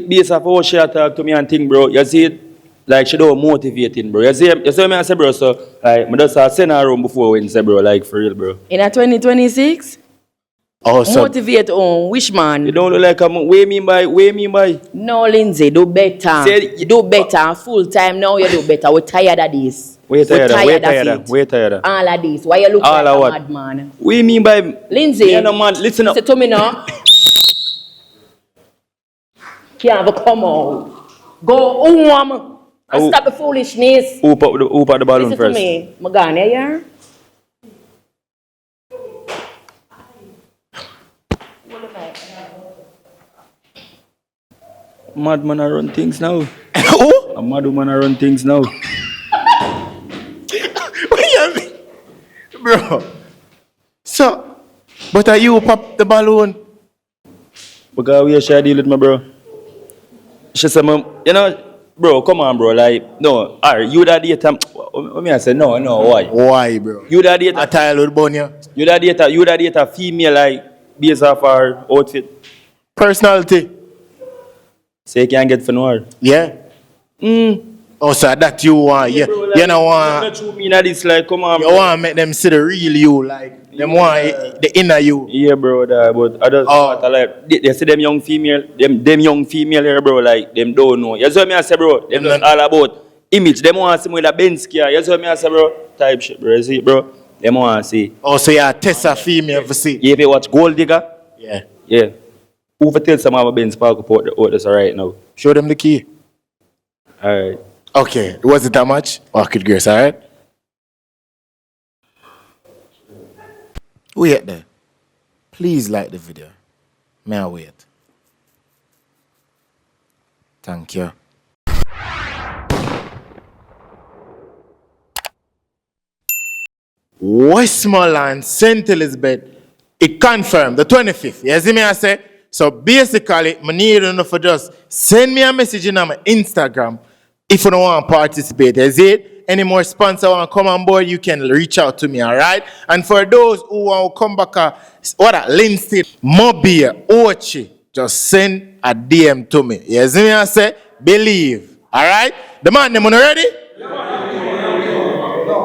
based off how she talk to me and thing, bro. You see it? Like, she don't motivating, bro. You see what I say, bro? So, like, I just send her home before Wednesday, bro. Like, for real, bro. In a 2026? Oh, so motivate on which man? You don't look like a way mean by. No, Lindsay, do better. Say- do better. Full time now, you do better. We're tired of this. We're tired of it. We're tired of. All of this. Why you look All like of a what? madman? We mean by. Lindsay. Me and no man, listen up. Say to me now. Can't come out. Go home. And Who- stop the foolishness. Who put the balloon Listen first? to me. I'm gone here. Madman I run things now. Who? A mad woman I run things now. What you mean? Bro. So, but are you pop the balloon? Because we share deal with my bro. She said, you know, bro, come on, bro. Like, no, alright, you that date. What me I say, no, why? Why, bro? You that date. A tile with Bonia. You that date a female, like, based off her outfit. Personality. So you can't get for no. Yeah. Oh, so that you want, yeah. Bro, like, You know want, not me that is like, come on, you bro. want to make them see the real you, like, them want the inner you. Yeah, bro, but I just like they see them young female, them young female here, bro, like them don't know. You see what me I say, bro? Them just all about image. Them want to see me with a Benz car. You see what me I say, bro? Type shit, bro. You see, bro? Them want to see. Oh, so you test a female for see. You ever watch Gold Digger? Yeah. Yeah. Who for tell some of my Benz park up out this right now? Show them the key. Alright. Okay, was it that much? Orchid Grace, alright? Wait there. Please like the video. May I wait? Thank you. Westmoreland, St. Elizabeth, it confirmed the 25th. You see me I say? So basically, I need you for just send me a message in my Instagram if you don't want to participate. Is it? Any more sponsor want to come on board, you can reach out to me, all right? And for those who want to come back, Lindsay, Mobile, Ochi, just send a DM to me. You see me I say? Believe, all right? The man, them ready?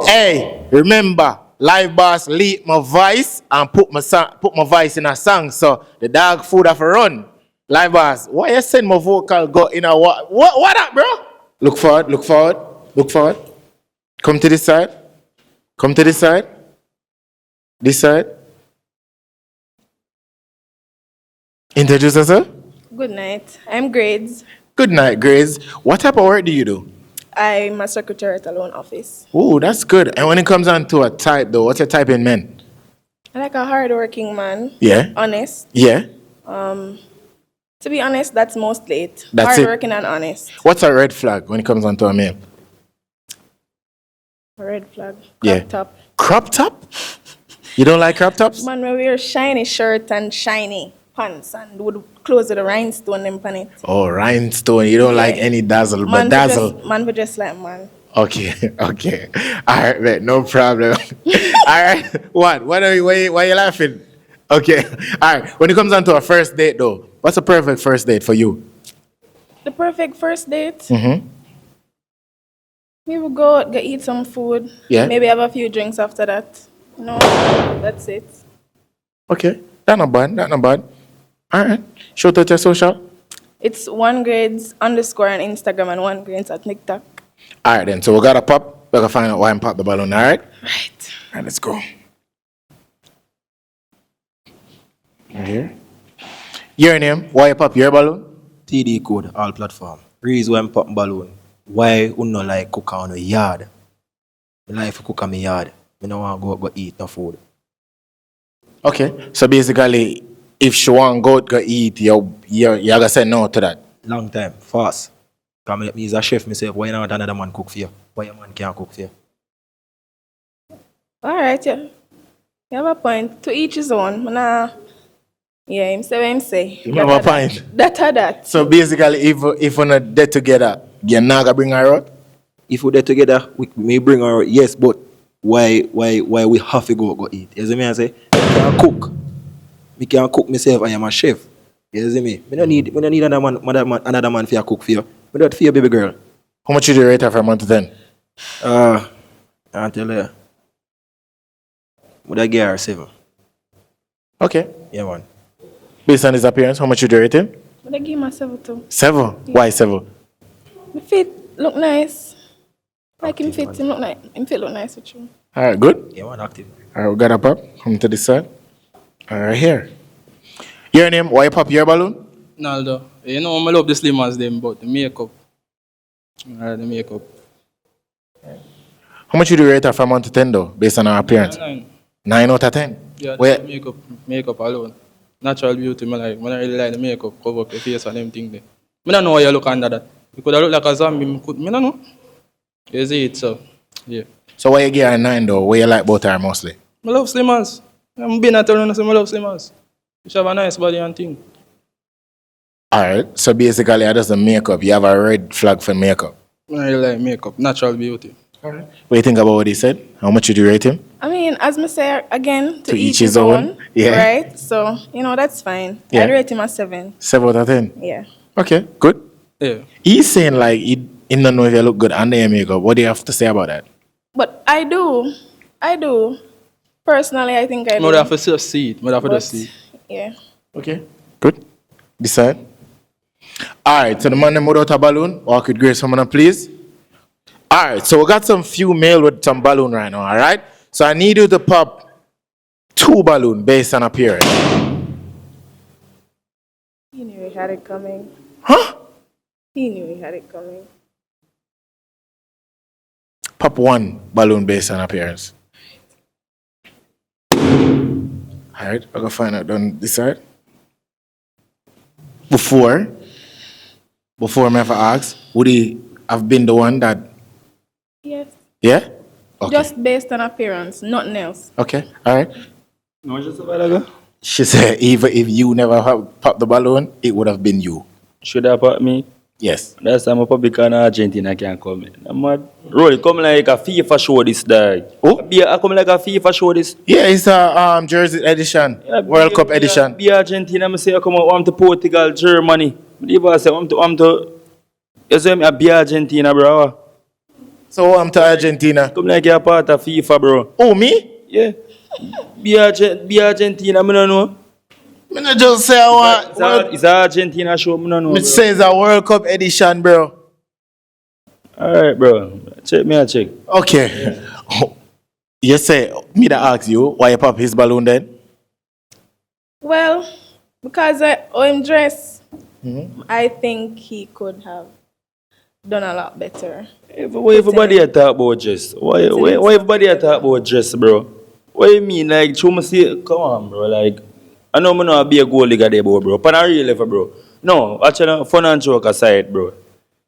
Hey, remember, Live Boss lead my voice and put my voice in a song, so the dog food have to run. Live Boss, why you send my vocal go in a what up, bro? Look forward. Come to this side. This side. Introduce yourself. Good night. I'm Grades. Good night, Grace. What type of work do you do? I'm a secretary at a loan office. Oh, that's good. And when it comes on to a type, though, what's your type in men? I like a hardworking man. Yeah. Honest. Yeah. To be honest, that's mostly it. That's it? Hardworking and honest. What's a red flag when it comes onto a male? Red flag. Yeah. Crop top. Crop top? You don't like crop tops? Man, we wear shiny shirt and shiny pants and would close with a rhinestone in it. Oh, rhinestone. You don't like any dazzle, but dazzle. Man, we just like man. Okay, okay. All right, man, no problem. All right, what? Why are you laughing? Okay, all right. When it comes down to a first date, though, what's a perfect first date for you? The perfect first date? Mm-hmm. We will go eat some food. Yeah. Maybe have a few drinks after that. No, that's it. Okay, that's not bad. That's not bad. All right. Shout out your social. It's 1grades_ on Instagram and 1grades at TikTok. All right, then. So we got to pop. We got to find out why I'm pop the balloon. All right? Right. All right, let's go. Right here. Your name? Why you pop your balloon? TD code, all platform. Reason why I'm pop balloon. Why you no like cook on a yard? I like to cook on my yard. I don't want to go eat no food. Okay. So basically, if she want go eat, you gotta say no to that. Long time, fast. Because me is a chef myself. Why not another man cook for you? Why a man can't cook for you? All right, yeah. You have a point. To each his own. Yeah, him say what him say. You have a point. That. So basically, if we're not dead together, you're not gonna bring her out? If we're dead together, we may bring her out, yes, but why we have to go eat? You see me? I say, I can cook. I can cook myself. I am a chef. You see me? I don't need another man for cook for you. I do it for your baby girl. How much you do rate her from 1 to 10? I'll tell you. Would I give her 7? Okay. Yeah, man. Based on his appearance, how much you do rate him? But I give him a 7 too. 7? Yeah. Why 7? My feet look nice. Like him fit, him look nice. Him fit look nice with you. All right, good. Yeah, man, active. All right, we got a pop. Come to this side. All right, here. Your name? Why you pop your balloon? Naldo. You know, I love the slimmers them, but the makeup. The makeup. How much you do rate her from 1 to 10 though, based on her appearance? 9. 9 out of 10? Yeah, Where? makeup alone. Natural beauty, I really like the makeup, cover up the face and everything there. I don't know why you look under that. Because I look like a zombie, I don't know. You see it, so, yeah. So why you give her a 9 though? Where you like both her mostly? I love slimmers. I'm being a turn, I love slimmers. She have a nice body and thing. Alright, so basically that is the makeup. You have a red flag for makeup. I really like makeup, natural beauty. Alright. What do you think about what he said? How much would you rate him? I mean, as me say again, to each his own. Yeah. Right? So, that's fine. Yeah. I'd rate him a 7. 7 out of 10? Yeah. Okay, good. Yeah. He's saying like he don't know if you look good under your makeup. What do you have to say about that? But I do. Personally, I think I do. I have to see it. I have to see it. Yeah. Okay, good. Decide. Alright, so the man that without a balloon, walk with grace, someone please. Alright, so we got some few male with some balloon right now, alright? So I need you to pop 2 balloon based on appearance. He knew he had it coming. Huh? He knew he had it coming. Pop 1 balloon based on appearance. Alright, I'm gonna find out on this side. Before I ever ask, would he have been the one that? Yes. Yeah? Okay. Just based on appearance, nothing else. Okay, alright. No, just a while ago. She said, even if you never have popped the balloon, it would have been you. Should have pop me? Yes. That's time a public and Argentina can come in. I'm mad. Roll, come like a FIFA show this day. Oh? I come like a FIFA show this. Yeah, it's a Jersey edition, World Cup edition. Be Argentina, I say I come out, I'm to Portugal, Germany. I say I'm to. You say me be Argentina, bro. So I'm to Argentina. Come like you're part of FIFA, bro. Oh, me? Yeah. Be Argentina, I don't know. I not just say I want. It's an Argentina show, I don't know. It says a World Cup edition, bro. Alright, bro. Check me, I check. Okay. You say, me to ask you, why you pop his balloon then? Well, because I owe him dress, I think he could have done a lot better. Why everybody talk about dress? Why everybody talk about dress, bro? What you mean? Like, come on, bro. Like, I know I'm not be a goal leaguer there, bro. But I real level, bro. No, actually, fun and joke aside, bro.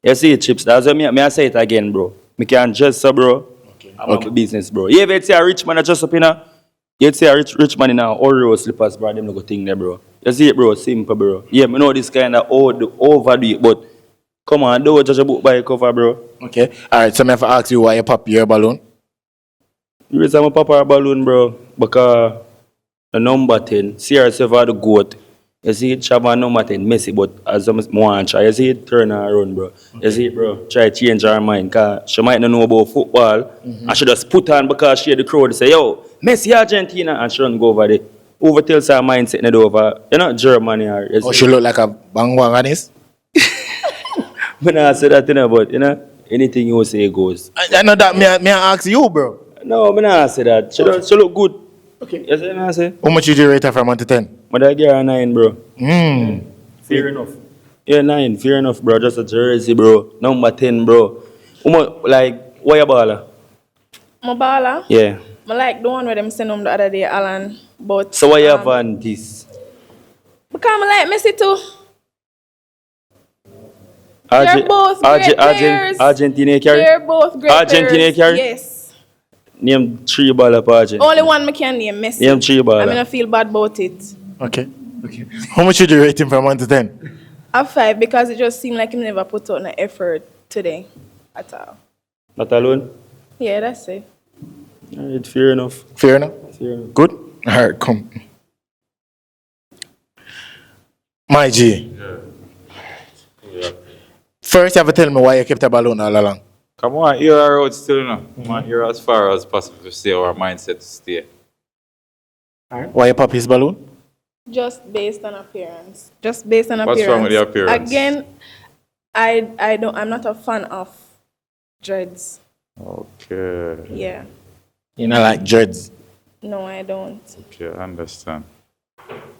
You see, Chips, that's why me I say it again, bro. Me can dress up, bro. I'm a business, bro. You ever see a rich man that dress up in a... You see a rich man in a Oreo slippers, bro, them no go thing there, bro. You see it, bro, simple, bro. Yeah, me know this kind of overdo it, but come on, don't judge a book by a cover, bro. Okay. All right, so me have to ask you why you pop your balloon. The reason I pop our balloon, bro, because the number 10, see herself as the goat. You see it, Shabba number 10, messy, but as I want to try, you see it, turn her around, bro. You see it, bro, try to change her mind, because she might not know about football, and she just put on because she had the crowd say, yo, Messi Argentina, and she don't go over there. Over tells her mindset not over. You're not Germany, or you Oh, see she look like a bang bang on this? When I say that, but anything you say goes. I know that me I ask you, bro. No, I not say that. She look good. Okay. You see what I say? How much you do rate her from 1 to 10? But I give her a 9, bro. Fair enough. Yeah, 9. Fair enough, bro. Just a jersey, bro. Number 10, bro. Like, why you baller? My baller? Yeah. I like the one where them send home the other day, Alan. But So why you have on this? because I like Messi too. They're both great players. Argentina carry? They're both great Argentina players. carry? Yes. Name 3 baller for Argentina. Only one I can name, Messi. Name 3 baller. I mean, I feel bad about it. Okay. How much you do rate him from 1 to 10? A 5 because it just seemed like he never put out an effort today at all. Not alone? Yeah, that's it. Alright, fair enough. Fair enough? Fair enough. Good? All right, come. My G. Yeah. First, you have to tell me why you kept a balloon all along. Come on, hear her out still, you know. Come on, hear as far as possible to stay our mindset to stay. Why you pop his balloon? Just based on appearance. Just based on What's appearance. wrong with the appearance? Again, I'm not a fan of dreads. Okay. Yeah. You know, like dreads. No, I don't. Okay, I understand.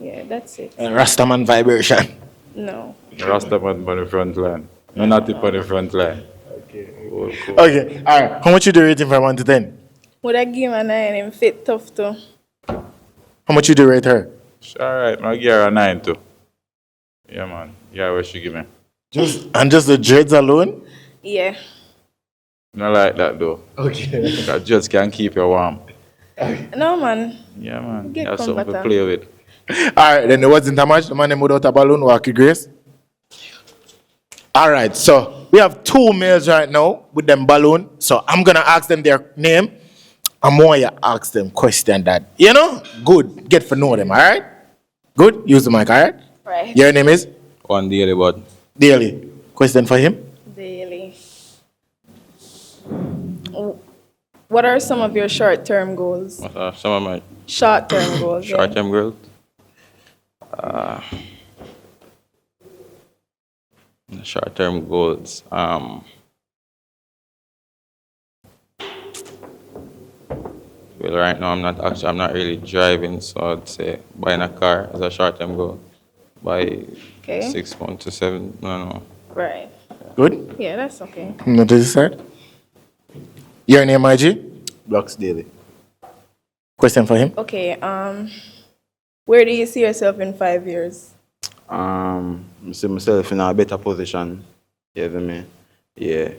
Yeah, that's it. Rastaman vibration. No. Rastaman on the front line. No, not tip on the front line. Okay. Cool. Okay, all right. How much you do rate him from 1 to 10? Would I give him a 9? Him fit tough too. How much you do rate her? Alright, I'll give her a 9 too. Yeah, man. Yeah, what she give me? Just the dreads alone? Yeah. Not like that though. Okay. That just can keep you warm. No, man. Yeah, man. Get That's something to comfortable. play with. All right, then it wasn't a match. The man them without a balloon, Walkie Grace. All right, so we have 2 males right now with them balloon. So I'm gonna ask them their name. And more you ask them question that, you know, good. Get to know them, all right? Good? Use the mic, all right? Right. Your name is? One daily, bud. Daily. Question for him? Daily. What are some of your short-term goals? What are some of my Short-term goals. yeah. short-term goals? Short-term goals. Well, right now I'm not really driving, so I'd say buying a car is a short-term goal. By Okay. 6 months to 7. No. Right. Good? Yeah, that's okay. Not this side. Your name, IG? Blocks Daily. Question for him? Okay. Where do you see yourself in 5 years? I see myself in a better position. You know me? Yeah.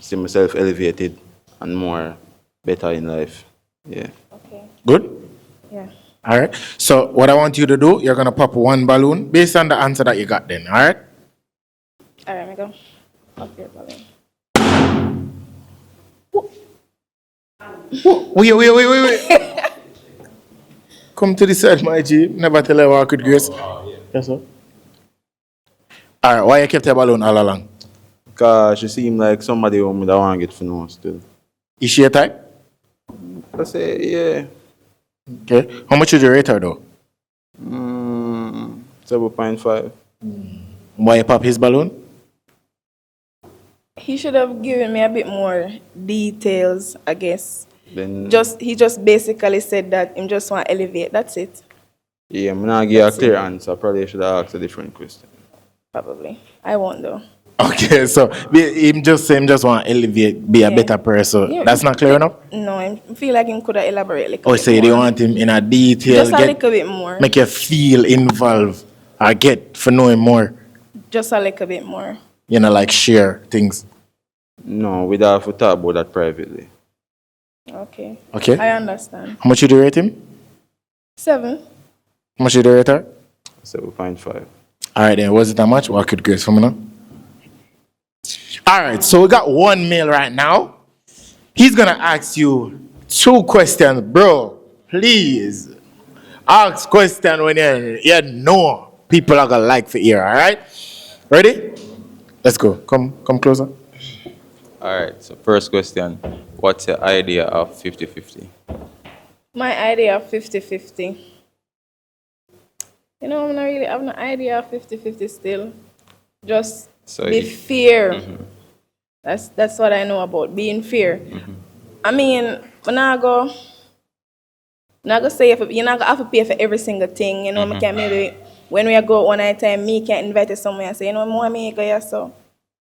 See myself elevated and more better in life. Yeah. Okay. Good? Yeah. All right. So what I want you to do, you're gonna pop 1 balloon based on the answer that you got then. All right? All right, me go. Up your balloon. Wait. Come to the side, my G. Never tell her what could grace. Yes, sir. All right. Why you kept your balloon all along? Because she seemed like somebody who I want to get to know still. Is she a type? I say, yeah. Okay. How much would you rate her though? 7.5. Why you pop his balloon? He should have given me a bit more details, I guess. Then He just basically said that him just want to elevate. That's it. yeah, I'm not give a clear answer. Probably should have asked a different question. Probably. I won't though. Okay, so him just want to elevate, be a better person. Yeah. That's not clear enough? No, I feel like him could have elaborated. Oh, so you want him in a detail, Just a little bit more. make you feel involved or get for knowing more. Just a little bit more. You know, like share things. No, we'd have to talk about that privately. Okay. Okay. I understand. How much you do rate him? 7. How much you do rate her? 7.5. All right, then. Was it that much? What could grace for me now? All right, so we got one male right now. He's gonna ask you 2 questions, bro. Please ask question when you know people are gonna like to hear. All right, ready? Let's go. Come closer. All right, so first question. What's your idea of 50-50? My idea of 50-50. You know, I'm not really have no idea of 50-50 still. Just So be you- fair. That's what I know about being fair. I mean, when I go say if you're not gonna have to pay for every single thing. You know, I can maybe when we go one night time, me can invite you somewhere and say, you know, more me go here, so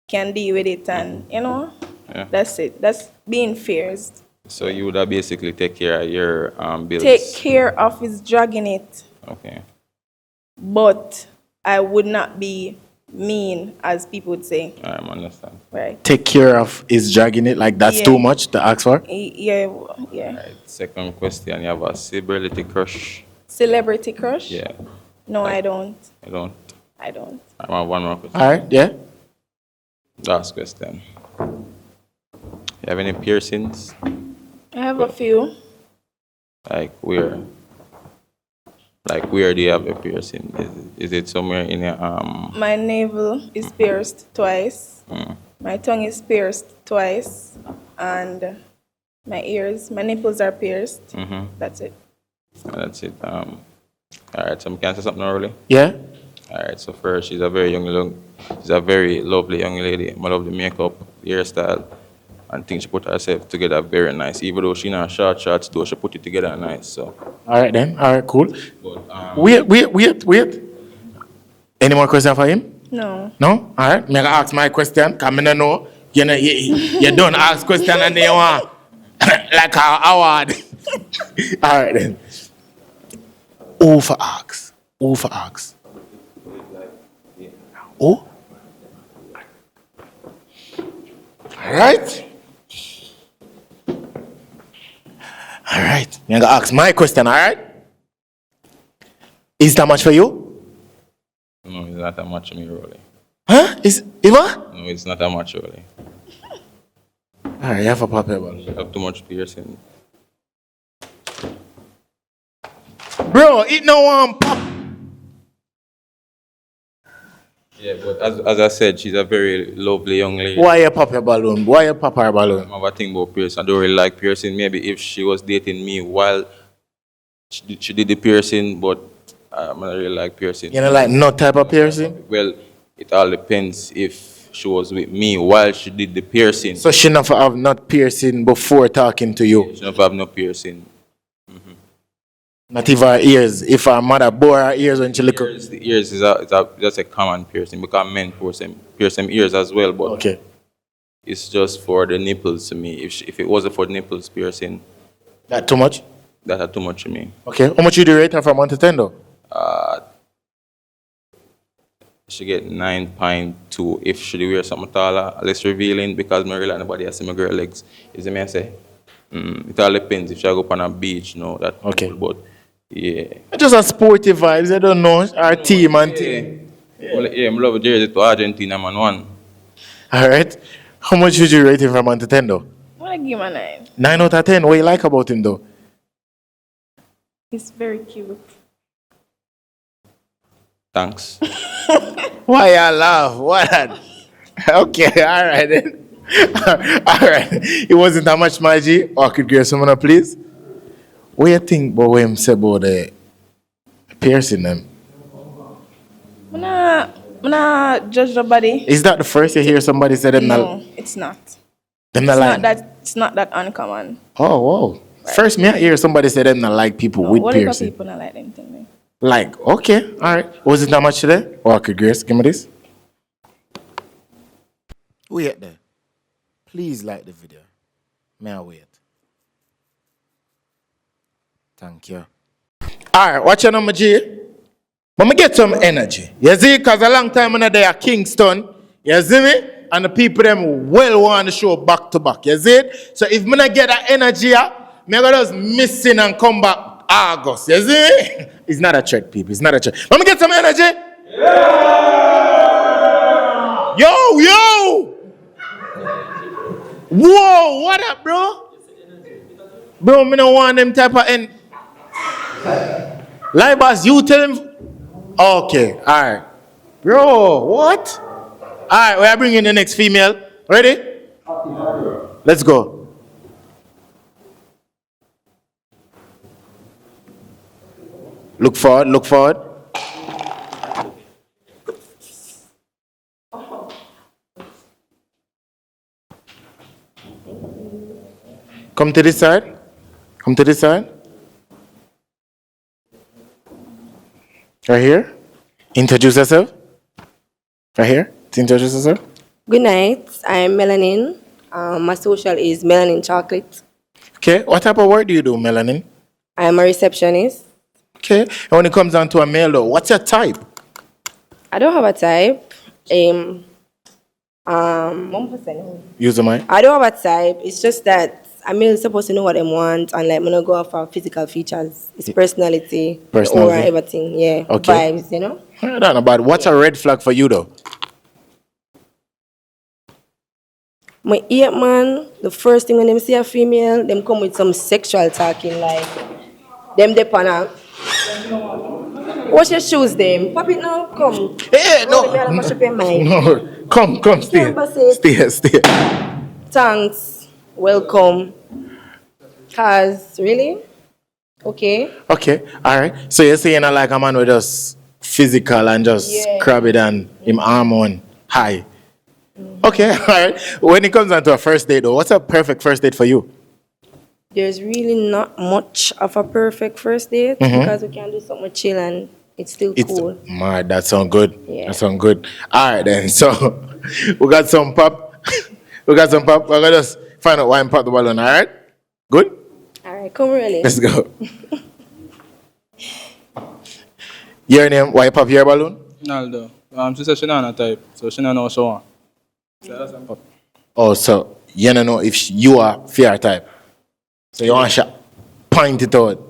can deal with it, and you know, that's it. That's being fair. So you would have basically take care of your bills. Take care of his dragging it, Okay. but I would not be mean, as people would say. I understand. Right. Take care of is dragging it like that's Yeah. too much to ask for. Yeah. Second question, you have a celebrity crush? Celebrity crush? Yeah. No, I don't. I don't. I don't. I have one more question. All right, yeah. Last question. You have any piercings? I have a few. Like where? Like where do you have a piercing? Is it somewhere in your My navel is pierced twice. My tongue is pierced twice, and my ears, my nipples are pierced. That's it. That's it. All right. So can I say something early? Yeah. All right. So first, she's a very lovely young lady. I love the makeup, the hairstyle, and things she put herself together very nice. Even though she not shorts though, she put it together nice. So. All right then. All right, cool. But, Wait. Any more question for him? No. No? All right. Me ask my question. Come in and know. You know, you don't ask question and they want like an award. All right then. Who for ask? Who for ask? Oh? All right. All right. I'm gonna ask my question, all right? Is that much for you? No, it's not that much for me, really. Huh? Is it what? No, it's not that much, really. All right, you have a paper ball. You have too much piercing. Bro, it no one pop. Yeah, but as I said, she's a very lovely young lady. Why you pop your balloon? Why you pop her balloon? I have a thing about piercing. I don't really like piercing. Maybe if she was dating me while she did the piercing, but I don't really like piercing. You know, like no type of piercing? Well, it all depends if she was with me while she did the piercing. So she never have not piercing before talking to you? She never have no piercing. Not even her ears. If her mother bore her ears when she look up. The ears is just a common piercing because men pierce them ears as well, but okay. It's just for the nipples to me. If it wasn't for nipples piercing, that too much? That's too much to me. Okay. How much you do rate her from 1 to 10 though? She get 9.2 if she wear something taller, less revealing because I really like nobody else see my girl legs. You see me I say? It all depends if she go up on a beach, no, that okay. Cool, but yeah. Just a sporty vibes, I don't know. Our team and team. Well, I love jersey to Argentina, man, one. Alright. How much would you rate him from 1 to 10 though? I want to give him a 9. 9 out of 10. What you like about him though? He's very cute. Thanks. Why you laugh? What? Okay, alright then. Alright. It wasn't that much, my G. Or could give someone please? What do you think about what him say about the piercing them? I'm not judge nobody. Is that the first you hear somebody say them? No, it's not. Them not like. It's not that uncommon. Oh, whoa. Right. First, me I hear somebody say them not like people with piercing. People not like them thing. Like, okay, all right. Was it that much today? Or could Grace give me this? Wait there. Please like the video. May I wait? Thank you. All right, what's your number, G? But me get some energy. You see, because a long time when they are Kingston, you see me? And the people them well want the show back to back. You see it? So if me not get that energy, me gonna just missing and come back August. You see? It's not a threat, people. It's not a threat. Let me get some energy. Yeah! Yo! Whoa! What up, bro? Bro, me don't want them type of end. Like boss, you tell him. Okay, all right. Bro, what? All right, we are bringing the next female. Ready? Let's go. Look forward, look forward. Come to this side. Come to this side. Right here. Introduce yourself. Right here. Introduce yourself. Good night. I'm Melanin. My social is Melanin Chocolate. Okay. What type of work do you do, Melanin? I'm a receptionist. Okay. And when it comes down to a male, though, what's your type? I don't have a type. Use the mic. I don't have a type. It's just that I'm really supposed to know what they want and like I'm not go off for physical features. It's personality, the aura, everything. Yeah. Okay. Vibes, you know? I don't know, but what's a red flag for you, though? My ear man, the first thing when them see a female, them come with some sexual talking like them dep on a what's your shoes them? Pop it now, come. Hey, no. No. Come, stay. Stay. Thanks. Welcome. Cause really? Okay. Okay, all right. So you're saying I like a man with just physical and just crab it and him arm on high. Okay, all right. When it comes down to a first date, though, what's a perfect first date for you? There's really not much of a perfect first date because we can do something chill and it's still cool. Mad, that sounds good. Yeah. That sounds good. All right, then. So we got some pop. We're gonna just find out why I'm pop the ballon. All right? Good? All right, come really. Let's go. Your name, why you pop your balloon? Naldo. She said she not a type, so she don't know what she want. So that's a pop. Oh, so you don't know if you are fair type. So you want to point it out.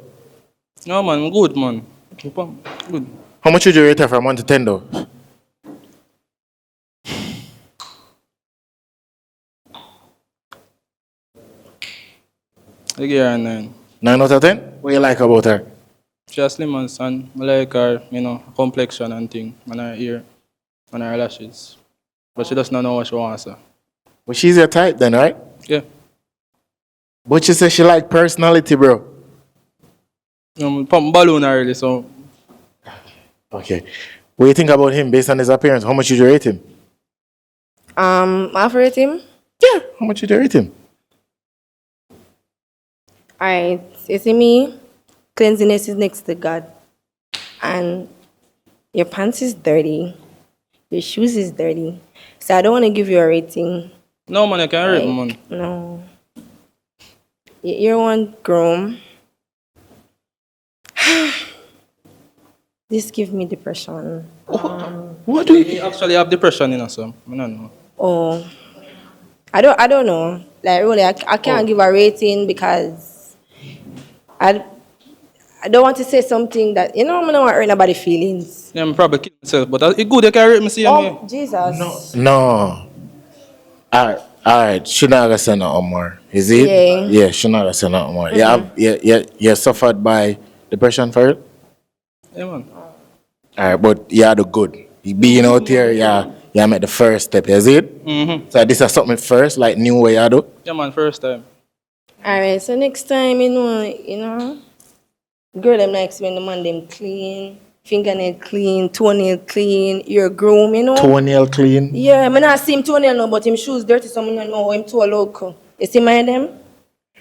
No man, good man. Good. How much would you rate her from 1 to 10 though? I give her a 9. 9 out of 10? What you like about her? She's slim and sun. I like her, complexion and thing, and her ear, and her lashes. But she does not know what she wants. Well, she's your type then, right? Yeah. But she says she like personality, bro. Pump balloon already, so. Okay. What do you think about him based on his appearance? How much would you rate him? I rate him? Yeah. How much would you rate him? Alright, you see me? Cleanliness is next to God. And your pants is dirty. Your shoes is dirty. So I don't want to give you a rating. No, man, I can't rate man. No. You're one groom. This gives me depression. What do you actually have depression in us? I don't know. Oh, I don't know. Like really, I can't give a rating because I don't want to say something that I don't want to hurt anybody's feelings. Yeah, I'm probably kill myself, but it's good you can rate me. See Oh, Jesus. No. All right. She not gonna say nothing more. Is it? Yeah. Yeah, she not gonna say nothing more. You suffered by depression for it? Yeah, man. All right, but you are the good. You being out here, you made the first step, is it? Mm-hmm. So this is something first, like new way you do? Yeah, man, first time. Alright, so next time, girl them likes when the man them clean, fingernail clean, toenail clean, ear groom, Toenail clean? Yeah, I not see him toenail no, but him shoes dirty, so I know how him toe look. You see my them?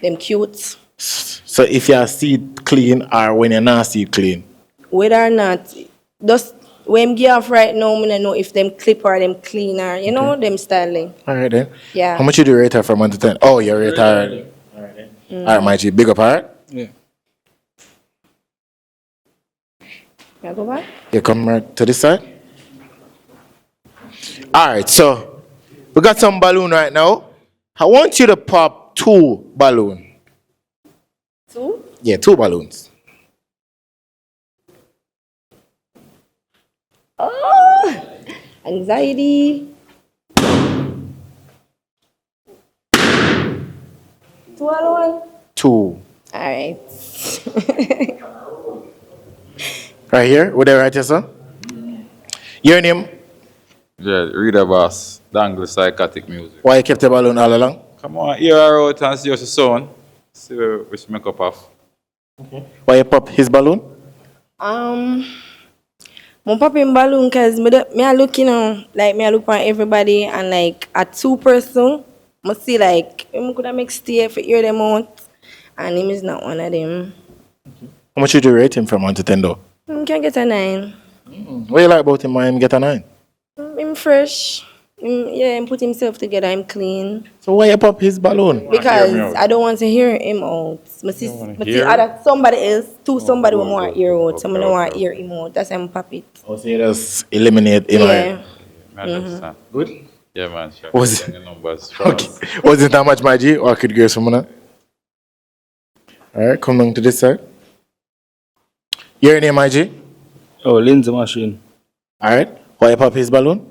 Them cute. So if you see it clean or when you not see it clean? Whether or not, just when I'm give off right now, I don't know if them clip or them clean or, them styling. All right then. Yeah. How much would you rate her from 1 to 10? Oh, you rate her already. All right then. All right, my G, big up, all right? Yeah. Can I go back? You come right to this side. All right, so we got some balloon right now. I want you to pop 2 balloons. 2? Yeah, 2 balloons. Oh, anxiety. 2 alone? 2. All right. Right here, would I write your son? Your name? Yeah, reader boss, dangle psychotic music. Why you kept the balloon all along? Come on, hear her out and see what she sound. See where we should make up off. Why you pop his balloon? My popping balloon cause me I look, you know, like me I look for everybody and like a 2 person, I see like him could have make stay for hear them out and him is not one of them. How much would you rate him from 1 to 10 though? Can get a 9. What you like about him? Why him get a 9? Him fresh. Him put himself together, I'm clean. So why you pop his balloon? Because I don't want to hear him out. I see other somebody else, somebody will more hear out. So I don't want to hear him out. That's why I'm pop it. Oh, so you just eliminate him. Yeah. I understand. Good? Yeah, man. Sure. Was Getting the numbers. Okay. Was it that much, my G? Or I could give someone? Alright, come down to this side. Your name, my G? Oh, Lindsay Machine. Alright. Why you pop his balloon?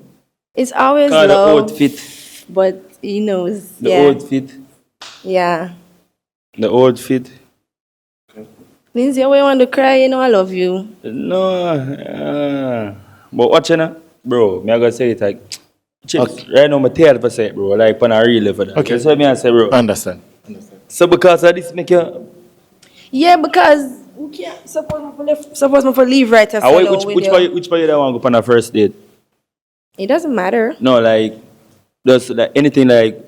It's always Cause the love, outfit. but he knows. The yeah. outfit. Yeah. The outfit. Lindsay, why you want to cry? You know I love you. No. But watch you know, bro. Me I gotta say it like, chips. Right now, my tail for say it, bro. Like on a real level. Okay. That's what me I say, bro. Understand. So because of this, make you. Yeah, because we can't suppose me for leave right after. Which part you don't want to go on a first date? It doesn't matter. No, like, just like anything like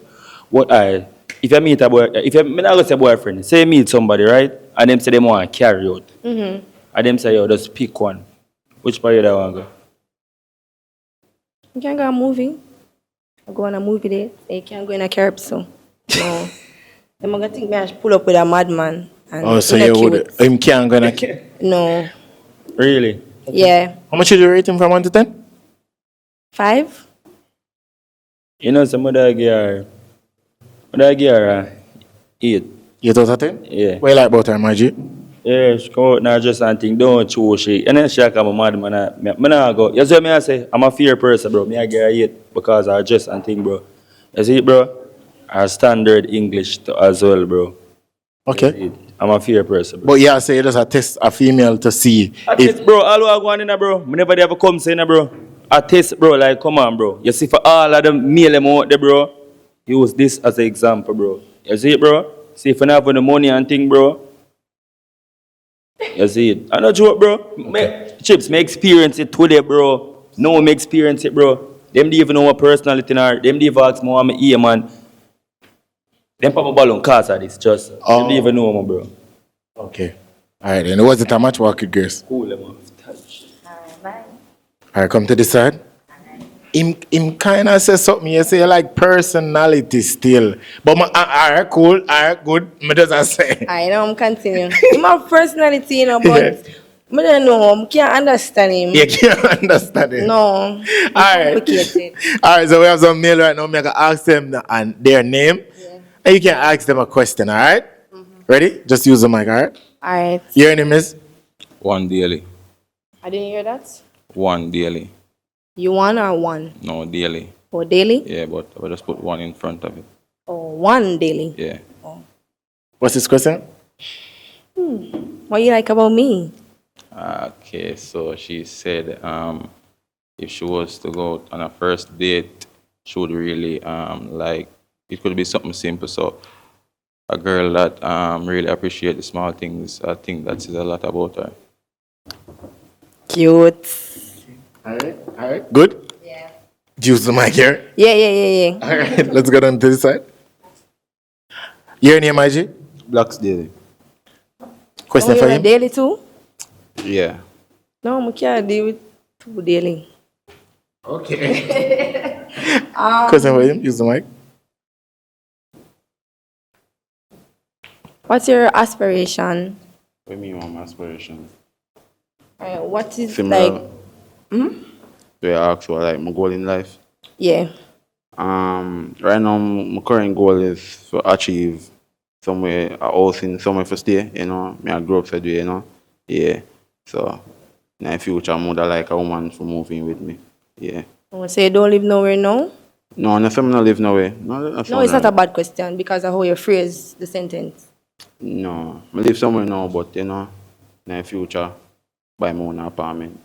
what if you meet a boy, if you me not gonna say boyfriend, say you meet somebody, right? And them say they want to carry out. Mm-hmm. And them say, yo, just pick one. Which part you don't want to go? You can't go on a movie. I go on a movie date. You can't go in a carb, so. No. Them gonna think me I should pull up with a madman. Oh, so you would. Him can't gonna. No. Really? Yeah. How much would you rate him from 1 to 10? 5? You know, some other gear. Other gear, 8. 8 out of 10? Yeah. What you like about her, my G? Yeah, she come out now just and think, don't choose she. And then she come a mad man. I not go. You see what I say? I'm a fear person, bro. Me I get 8 because I just and think, bro. You see, bro? Our standard English as well, bro. Okay. I'm a fear person, bro. But yeah, say you just a test a female to see Test, bro. All I go on in, bro. Me never ever come say, bro. I test, bro. Like, come on, bro. You see, for all of them male them out there, bro. Use this as an example, bro. You see it, bro? See if you have the money and thing, bro. You see it. I know joke, bro. Okay. Chips, me experience it today, bro. No one me experience it, bro. Them don't even know what personality are. Them don't even ask me what I'm here, man. Them pop a ballon cause of this, just. Them don't even know me, bro. Okay. Alright, then it wasn't a match walk with girls. Cool, man. Alright, come to this side. Him kind of says something. You say like personality still. But alright, cool. Alright, good. Me doesn't say. I know, I'm continuing. Him have personality, you know, but I don't know. I can't understand him. You can't understand it. No. Alright. Complicated. Alright, so we have some male right now. Me I can ask them and their name. Yeah. And you can ask them a question, alright? Mm-hmm. Ready? Just use the mic, alright? Alright. Your name is? One daily. I didn't hear that. One daily. You one or one? No, daily. Oh, daily? Yeah, but I just put one in front of it. Oh, one daily? Yeah. Oh. What's this question? What you like about me? Okay, so she said if she was to go on a first date, she would really like, it could be something simple. So a girl that really appreciates the small things, I think that says a lot about her. Cute. Alright. Good? Yeah. Use the mic here. Yeah. Alright, let's go down to this side. Your name, IG? Blacks Daily. Question for him? Daily too? Yeah. No, I can't deal with two daily. Okay. Question for him? Use the mic. What's your aspiration? What do you mean, my aspiration? What is Similar. like? Hmm? So I ask what like my goal in life. Yeah. Right now my current goal is to achieve somewhere a house in somewhere for stay, you know. Me I grow up that way, you know. Yeah. So in the future I would like a woman to move in with me. Yeah. So you don't live nowhere now? No, no, I'm not live nowhere. No, No, it's not a bad question because of how you phrase the sentence. No, I live somewhere now, but you know, in the future, buy my own apartment,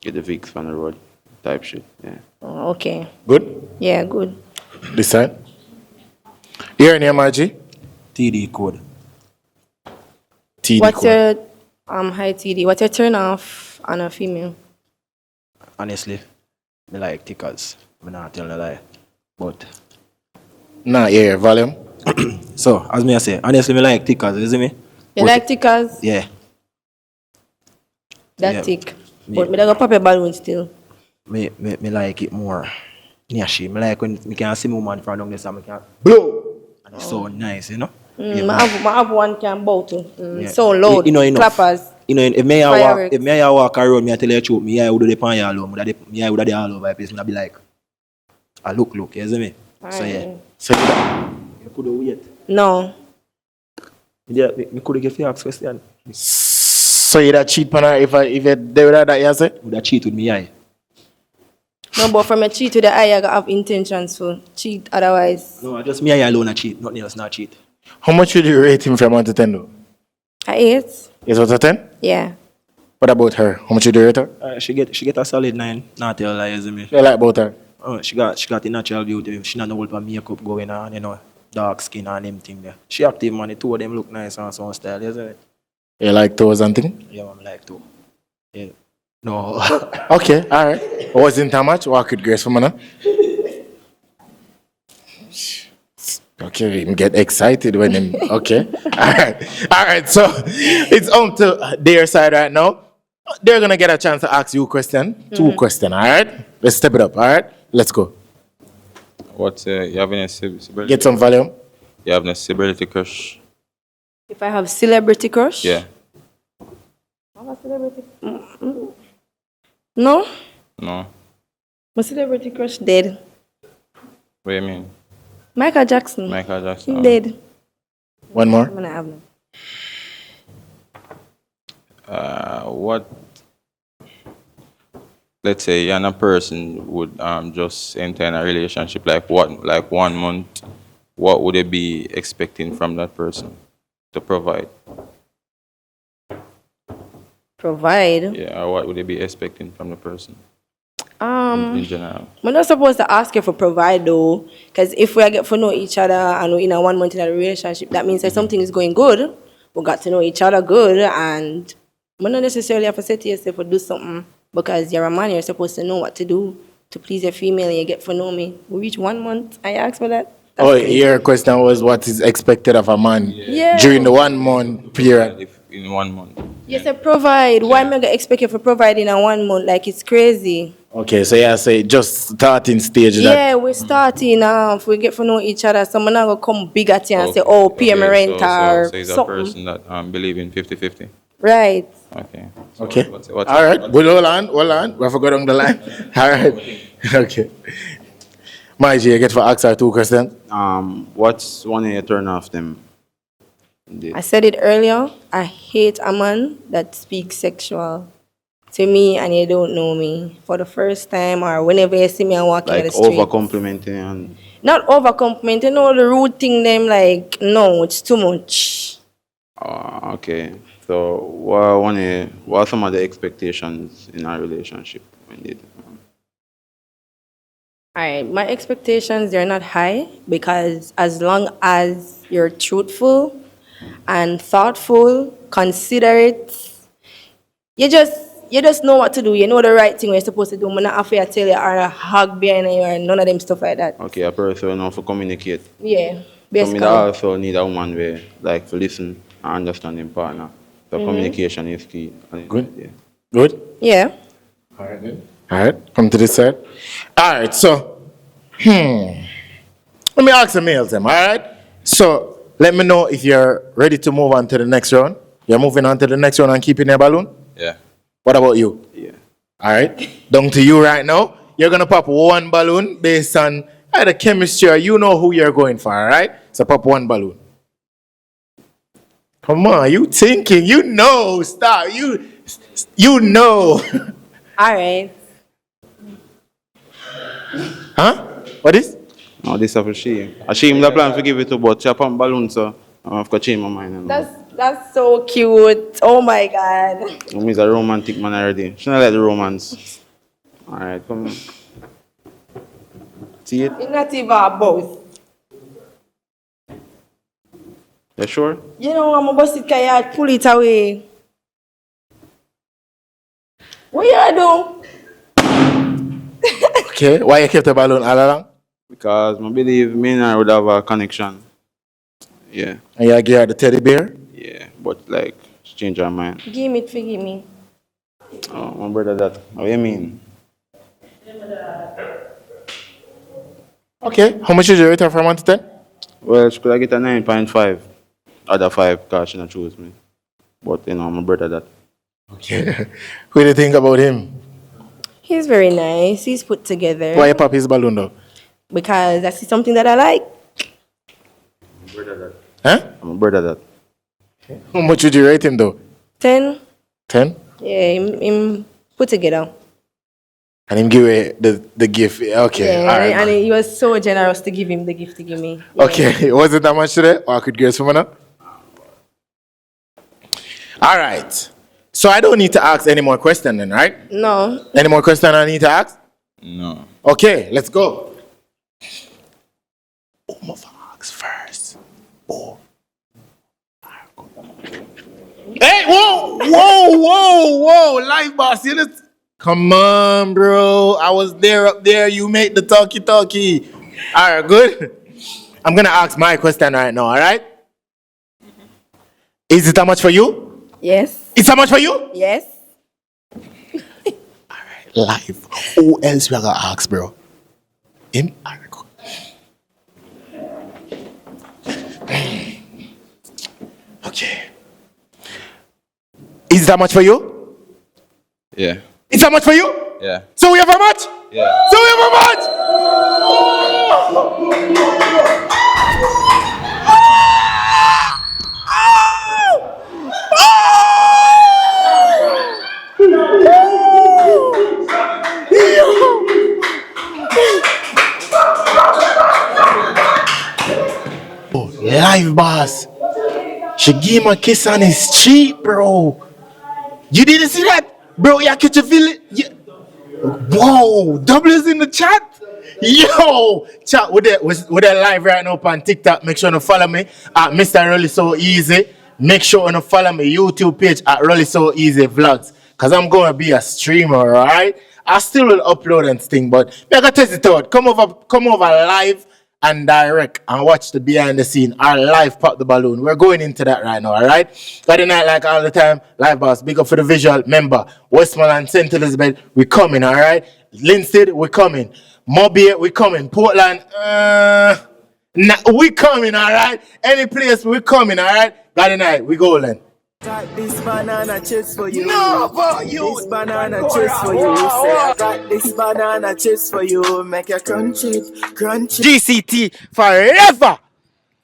get the Vicks on the road, type shit. Yeah. Oh, okay. Good? Yeah, good. This side. Your name, Margie? TD code. TD What's code. your high TD? What's your turn off on a female? Honestly, me like tickers. I'm not telling a lie. But Nah, yeah, volume. so as me I say, honestly me like tickers, you see me? You But- like tickers? Yeah. That Yeah. tick. Me- But me don't pop a balloon still. Me like it more. Yeah, she. Me like when me can see woman from down there, so me can blow. And it's so nice, you know. I have one can bow to. Yeah. So loud. You know, Clappers. You know, if me a walk, Fireworks. if me a walk around, me I tell you the truth, me I would do the pan ya alone, me I would do the all over the place. Me I be like, I look, you see me? So yeah. So you could wait. No. Yeah, me could get ask question. So you that cheat on her if you do that you say? Would that cheat with me eye? No, but from a cheat to the eye, I gotta have intentions to cheat. Otherwise, No, just me eye alone a cheat. Nothing else not cheat. How much would you rate him from 1 to 10 though? I 8. Is out of 10? Yeah. What about her? How much would you rate her? She get a solid 9. Not tell lie, you see me? You like about her? Oh, she got the natural beauty. She not no whole makeup going on, you know, dark skin and them thing there. She active man. The two of them look nice and some style, you see me? You like toes and thing? Yeah, I'm like too. Yeah. No. Okay, alright. Wasn't that much? Walk with grace for me now. Okay, him get excited when him. Okay, alright. So it's on to their side right now. They're gonna get a chance to ask you a question, 2 questions. Alright, let's step it up. Alright, let's go. What, you have any celebrity? Get some volume. You have any celebrity crush? If I have celebrity crush? Yeah. I have a celebrity. No? No. My celebrity crush dead. What do you mean? Michael Jackson. Michael Jackson. He dead. One more. I'm gonna have no. What? Let's say you're a person would just enter in a relationship like 1 month. What would they be expecting from that person to provide? Provide? Yeah, or what would they be expecting from the person in general? We're not supposed to ask you for provide though, because if we get to know each other and we're in a 1 month in a relationship, that means that something is going good. We got to know each other good, and we not necessarily have to say to yourself to do something because you're a man. You're supposed to know what to do to please a female. And you get to know me. We reach 1 month. I asked for that. Your question was what is expected of a man Yeah. during the 1 month period. If in 1 month. Yes, I provide. Why am I gonna expect you for provide in a 1 month? Like it's crazy. Okay, so yeah, say just starting stage. Yeah, we're starting off. We get to know each other. So I'm not gonna come big at you and say, "Oh, pay me rent or so he's a something." person that believe in 50-50. Right. Okay. So Okay. what's All right. But hold on. We have to go down the line. All right. Okay. Margie, you get for ask her 2 questions. What's one of your turn off them? I said it earlier. I hate a man that speaks sexual to me and you don't know me for the first time or whenever you see me walking Like on the street. over complimenting and Not over complimenting, all the rude thing. Them like no, it's too much. okay. So what are some of the expectations in a relationship when they Alright, my expectations they're not high because as long as you're truthful and thoughtful, considerate, you just know what to do. You know the right thing you're supposed to do. I'm not afraid to tell you or a hug behind you or none of them stuff like that. Okay, a person know to communicate. Yeah, So basically. me also need a woman where like to listen and understand him partner. So Mhm. communication is key. Good. Yeah. Good. Yeah. All right, then. All right, come to this side. All right, so, let me ask the males them, all right? So, let me know if you're ready to move on to the next round. You're moving on to the next round and keeping your balloon? Yeah. What about you? Yeah. All right. Down to you right now. You're gonna pop one balloon based on either chemistry or you know who you're going for. All right. So pop one balloon. Come on, you thinking? You know. Stop. You know. All right. Huh? What is? No, this is for she. She the plan to give it to, but she pump balloon, so I have to change my mind. You know. That's so cute. Oh my God. He's a romantic man already. She not like the romance. Alright, come on. See it? It's not even a boss. You sure? You know, I'm about to can't pull it away. What you do? Okay. Why you kept the balloon all along? Because I believe me and her would have a connection. Yeah. And you give her the teddy bear? Yeah, but like, she changed her mind. Give me, forgive me. Oh, my brother, that. What do you mean? Okay. How much did you rate her from 1 to 10? Well, she could have get a 9.5 out of 5 because she not choose me. But, you know, my brother, that. Okay. What do you think about him? He's very nice. He's put together. Why you pop his balloon though? Because that's something that I like. My brother, that. Huh? My brother, that. How much would you rate him though? 10. 10? Yeah, him put together. And him give you the gift. Okay. Yeah, All right. and he was so generous to give him the gift to give me. Yeah. Okay. Was it that much today? Or I could get someone up? All right. So I don't need to ask any more questions then, right? No. Any more questions I need to ask? No. Okay, let's go. I'm ask first. Oh. Hey, whoa, live boss, you know? Come on, bro. I was there up there. You make the talkie. All right, good. I'm gonna ask my question right now, all right? Is it how much for you? Yes. It's how much for you? Yes. Live. Who else we are gonna ask, bro? Him? All right, go. Okay. Is it how much for you? Yeah. It's how much for you? Yeah. So we have how much? Yeah. So we have how much? Live boss. She gave him a kiss on his cheek, bro. You didn't see that? Bro, you catch a feel it? Yeah. Whoa, double is in the chat. Yo, chat with that live right now on TikTok. Make sure to follow me at Mr. Rolly So Easy. Make sure to follow my YouTube page at Rolly So Easy Vlogs. Cause I'm gonna be a streamer, alright? I still will upload and thing, but I gotta test it out. Come over live and direct and watch the behind the scene. Our live pop the balloon. We're going into that right now, alright? Friday night, like all the time, live boss, big up for the visual. Remember, Westmoreland, St. Elizabeth, we coming, alright? Linstead, we coming. Mobile, we coming. Portland, we coming, alright? Any place, we coming, alright? Friday night, we golden. Got this banana chips for you. No, but you. This banana chips for you. Say I got this banana chips for you. Make you crunch it. GCT forever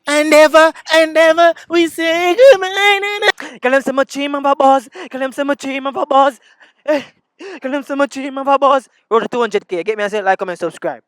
and ever. We say goodbye. Call them some team of a boss. Call them some team of a boss. Call them some team of a boss. Road to 200K. Get me a like, comment, subscribe.